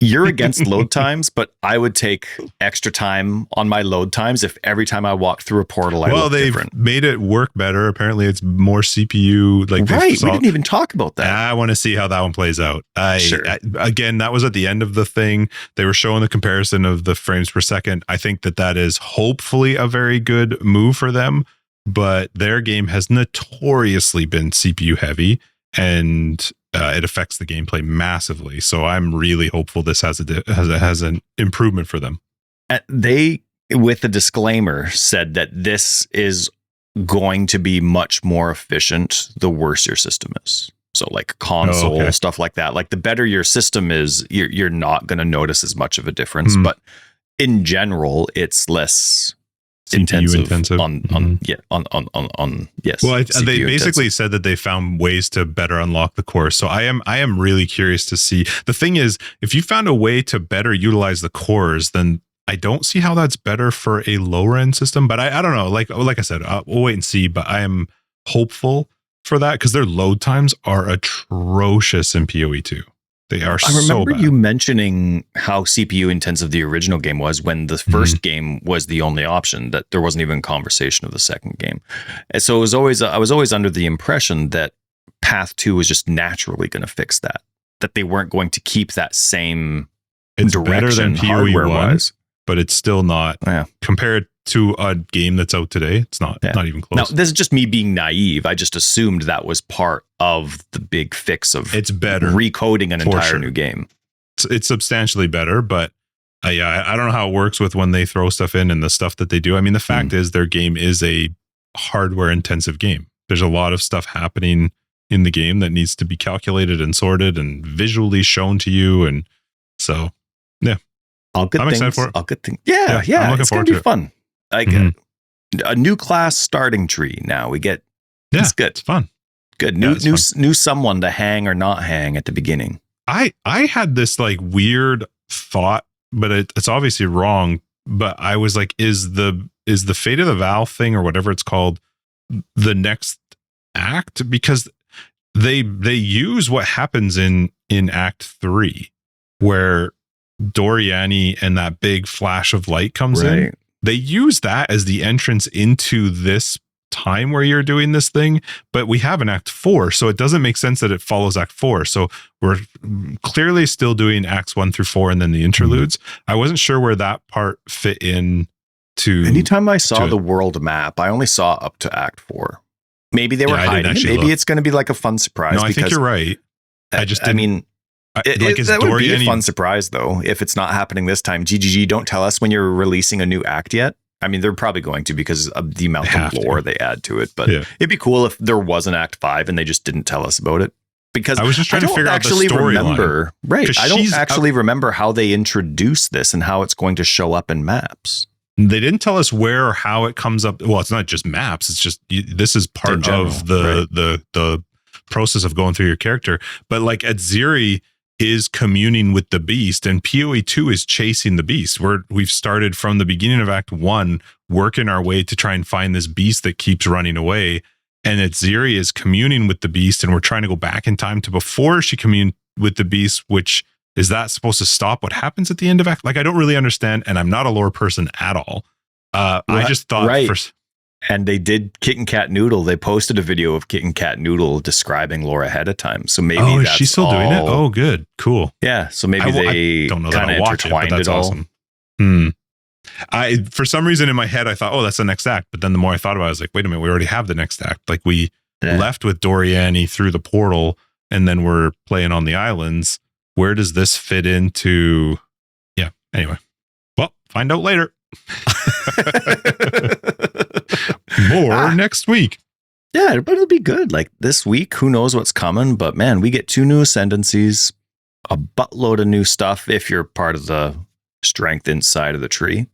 You're against load times, but I would take extra time on my load times if every time I walk through a portal, I look different. They've made it work better. Apparently, it's more CPU. Like, right. We didn't even talk about that. I want to see how that one plays out. Again, that was at the end of the thing. They were showing the comparison of the frames per second. I think that is hopefully a very good move for them, but their game has notoriously been CPU heavy, and it affects the gameplay massively. So I'm really hopeful this has an improvement for them. They, with a disclaimer, said that this is going to be much more efficient the worse your system is. So like console, stuff like that. Like the better your system is, you're not going to notice as much of a difference. But in general, it's less CPU intensive on yes. Well, they basically said that they found ways to better unlock the cores. So I am really curious to see. The thing is, if you found a way to better utilize the cores, then I don't see how that's better for a lower end system. But I don't know. Like I said, we'll wait and see. But I am hopeful for that because their load times are atrocious in PoE 2. They are so bad. I remember you mentioning how CPU intensive the original game was when the first game was the only option, that there wasn't even conversation of the second game. And so I was always under the impression that Path 2 was just naturally going to fix that they weren't going to keep that same direction better than PoE 1, but it's still not compared to a game that's out today. It's not even close. Now, this is just me being naive. I just assumed that was part of the big fix of it's better recoding an entire new game. It's substantially better, but I don't know how it works with when they throw stuff in and the stuff that they do. I mean, the fact is their game is a hardware intensive game. There's a lot of stuff happening in the game that needs to be calculated and sorted and visually shown to you. And so, yeah. I'm excited for it. All good things. Yeah. I'm looking it's forward going to be it. fun. Like a new class starting tree. Now we get. It's good. It's fun. Good. New someone to hang or not hang at the beginning. I had this like weird thought, but it's obviously wrong. But I was like, is the Fate of the Vaal thing or whatever it's called the next act? Because they use what happens in Act 3 where Doriani and that big flash of light comes in. They use that as the entrance into this time where you're doing this thing, but we have an Act 4, so it doesn't make sense that it follows Act 4. So we're clearly still doing Acts 1 through 4 and then the interludes. I wasn't sure where that part fit in to. Anytime I saw the world map, I only saw up to Act 4. Maybe they were hiding it. Maybe it's going to be like a fun surprise. No, I think you're right. That would be a fun surprise, though, if it's not happening this time. GGG, don't tell us when you're releasing a new act yet. I mean, they're probably going to because of the amount of lore they add to it. But it'd be cool if there was an Act 5 and they just didn't tell us about it. Because I was just trying to figure out the storyline. Right. I don't actually remember how they introduce this and how it's going to show up in maps. They didn't tell us where or how it comes up. Well, it's not just maps. It's just this is part of the process of going through your character. But like Exiled is communing with the beast, and PoE 2 is chasing the beast. We've started from the beginning of Act 1, working our way to try and find this beast that keeps running away. And Exiled is communing with the beast, and we're trying to go back in time to before she communed with the beast, which is that supposed to stop what happens at the end of Act? Like, I don't really understand, and I'm not a lore person at all. I just thought and they did Kitten Cat Noodle. They posted a video of Kitten Cat Noodle describing lore ahead of time. So maybe is she still doing it? Oh, good. Cool. Yeah. So maybe they don't know that I'll watch it, but that's awesome. For some reason in my head, I thought, oh, that's the next act. But then the more I thought about it, I was like, wait a minute, we already have the next act. Like we left with Doriani through the portal, and then we're playing on the islands. Where does this fit into? Yeah. Anyway, well, find out later. More next week. Yeah, but it'll be good. Like this week, who knows what's coming? But man, we get 2 new ascendancies, a buttload of new stuff if you're part of the strength inside of the tree.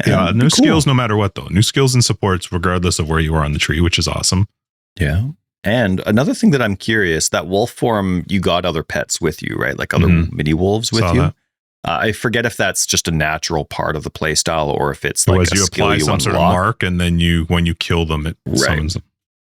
Yeah, new skills no matter what, though. New skills and supports regardless of where you are on the tree, which is awesome. Yeah. And another thing that I'm curious, that wolf form, you got other pets with you, right? Like other mini wolves with you. I forget if that's just a natural part of the play style or if it's like a you skill apply you some unlock. sort of mark, and then when you kill them, it summons them.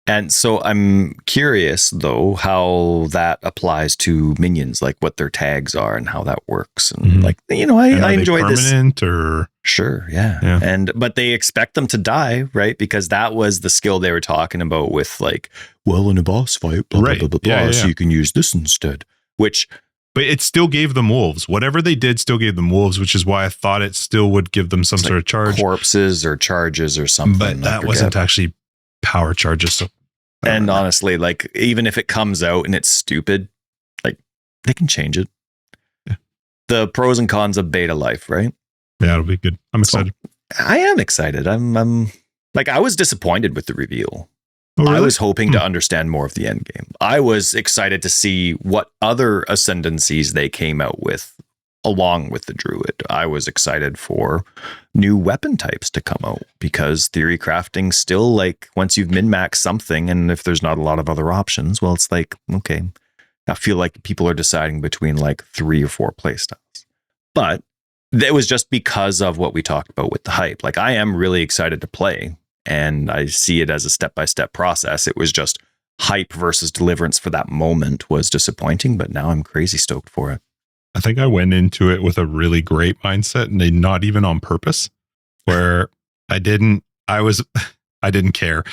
And so I'm curious, though, how that applies to minions, like what their tags are and how that works. And like, you know, I enjoy this. Permanent or sure, yeah. But they expect them to die, right? Because that was the skill they were talking about with like, well, in a boss fight, blah, blah, blah, blah, blah. So you can use this instead, which... But it still gave them wolves. Whatever they did still gave them wolves, which is why I thought it still would give them some sort of charge. Corpses or charges or something. But that wasn't actually power charges. So and honestly, like, even if it comes out and it's stupid, like, they can change it. Yeah. The pros and cons of beta life, right? Yeah, it'll be good. I'm excited. I am excited. I'm like, I was disappointed with the reveal. Oh, really? I was hoping to understand more of the end game. I was excited to see what other ascendancies they came out with along with the druid. I was excited for new weapon types to come out because theory crafting still, like, once you've min-maxed something and if there's not a lot of other options, well, it's like, okay, I feel like people are deciding between like 3 or 4 playstyles. But it was just because of what we talked about with the hype. Like, I am really excited to play and I see it as a step-by-step process. It was just hype versus deliverance for that moment was disappointing, but now I'm crazy stoked for it. I think I went into it with a really great mindset and not even on purpose, where I didn't care.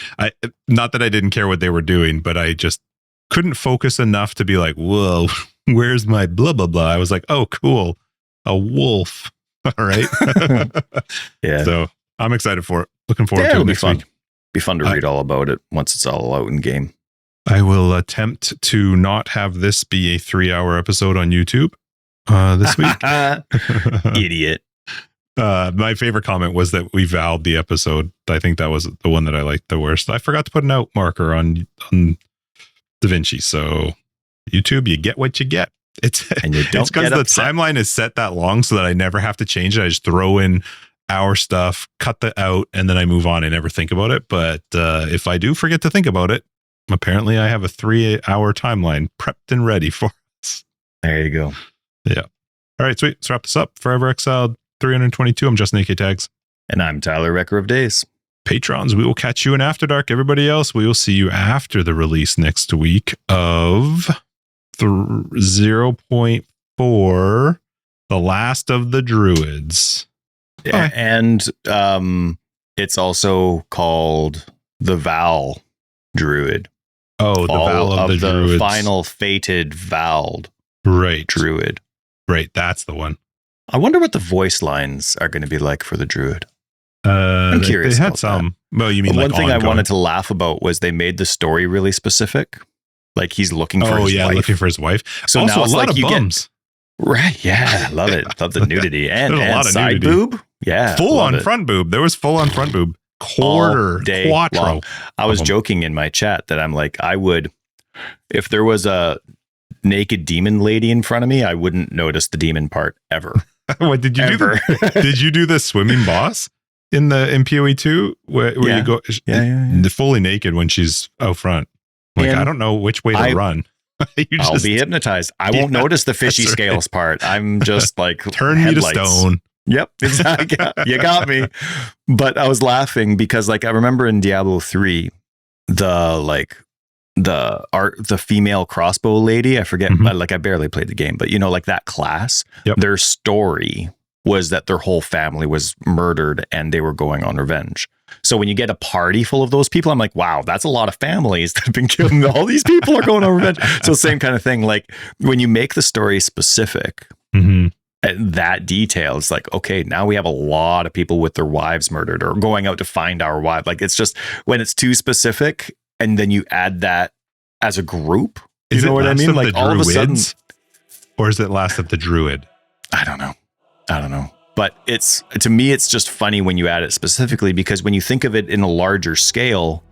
Not that I didn't care what they were doing, but I just couldn't focus enough to be like, whoa, where's my blah, blah, blah. I was like, oh, cool. A wolf. All right. Yeah. So I'm excited for it. Looking forward to it next week. Be fun to read all about it once it's all out in game. I will attempt to not have this be a 3-hour episode on YouTube this week. Idiot. My favorite comment was that we vowed the episode. I think that was the one that I liked the worst. I forgot to put a note marker on DaVinci. So YouTube, you get what you get. It's because the timeline is set that long so that I never have to change it. I just throw in our stuff, cut that out, and then I move on and never think about it. But if I do forget to think about it, apparently I have a 3-hour timeline prepped and ready for us. There you go. Yeah. All right, sweet. Let's wrap this up. Forever Exiled 322. I'm Justin AK Tags. And I'm Tyler, Wrecker of Days. Patrons, we will catch you in After Dark. Everybody else, we will see you after the release next week of 0.4, The Last of the Druids. Yeah, and it's also called the Vaal Druid. Oh, the Vaal of the Druids. The final fated Vaal Druid. Right, that's the one. I wonder what the voice lines are going to be like for the Druid. I'm curious. They had some. That. Well, you mean like one thing ongoing. I wanted to laugh about was they made the story really specific. Like he's looking for his wife. Looking for his wife. So also, now it's a lot like of you bums. Right, yeah, love it. Love the nudity and a lot of side nudity. boob. Yeah, full on front boob. There was full on front boob. Quattro. Long. I was joking in my chat that I'm like, I would, if there was a naked demon lady in front of me, I wouldn't notice the demon part ever. What did you do? Did you do the swimming boss in PoE 2 where you go fully naked when she's out front? Like, I don't know which way to run. I'll be hypnotized. I won't notice the fishy scales part. I'm just like, turn headlights. Me to stone. Yep, exactly. You got me. But I was laughing because, like, I remember in Diablo 3, the female crossbow lady, I forget, like I barely played the game, but you know, like that class, their story was that their whole family was murdered and they were going on revenge. So when you get a party full of those people, I'm like, wow, that's a lot of families that have been killed. All these people are going on revenge. So same kind of thing. Like when you make the story specific, that detail, it's like, okay, now we have a lot of people with their wives murdered or going out to find our wife. Like it's just when it's too specific and then you add that as a group, you know what I mean? Like all of a sudden, or is it Last of the Druid? I don't know. But to me, it's just funny when you add it specifically because when you think of it in a larger scale,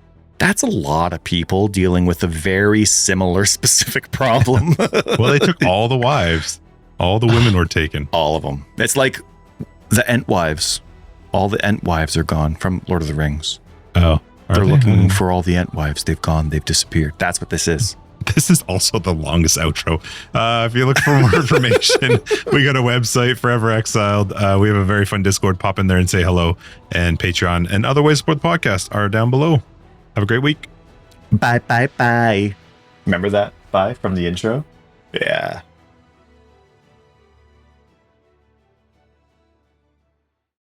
That's a lot of people dealing with a very similar specific problem. Well, they took all the wives. All the women were taken. All of them. It's like the Entwives. All the Entwives are gone from Lord of the Rings. Oh. They're looking for all the Entwives. They've gone. They've disappeared. That's what this is. This is also the longest outro. If you look for more information, we got a website, Forever Exiled. We have a very fun Discord. Pop in there and say hello. And Patreon and other ways to support the podcast are down below. Have a great week. Bye, bye, bye. Remember that bye from the intro? Yeah.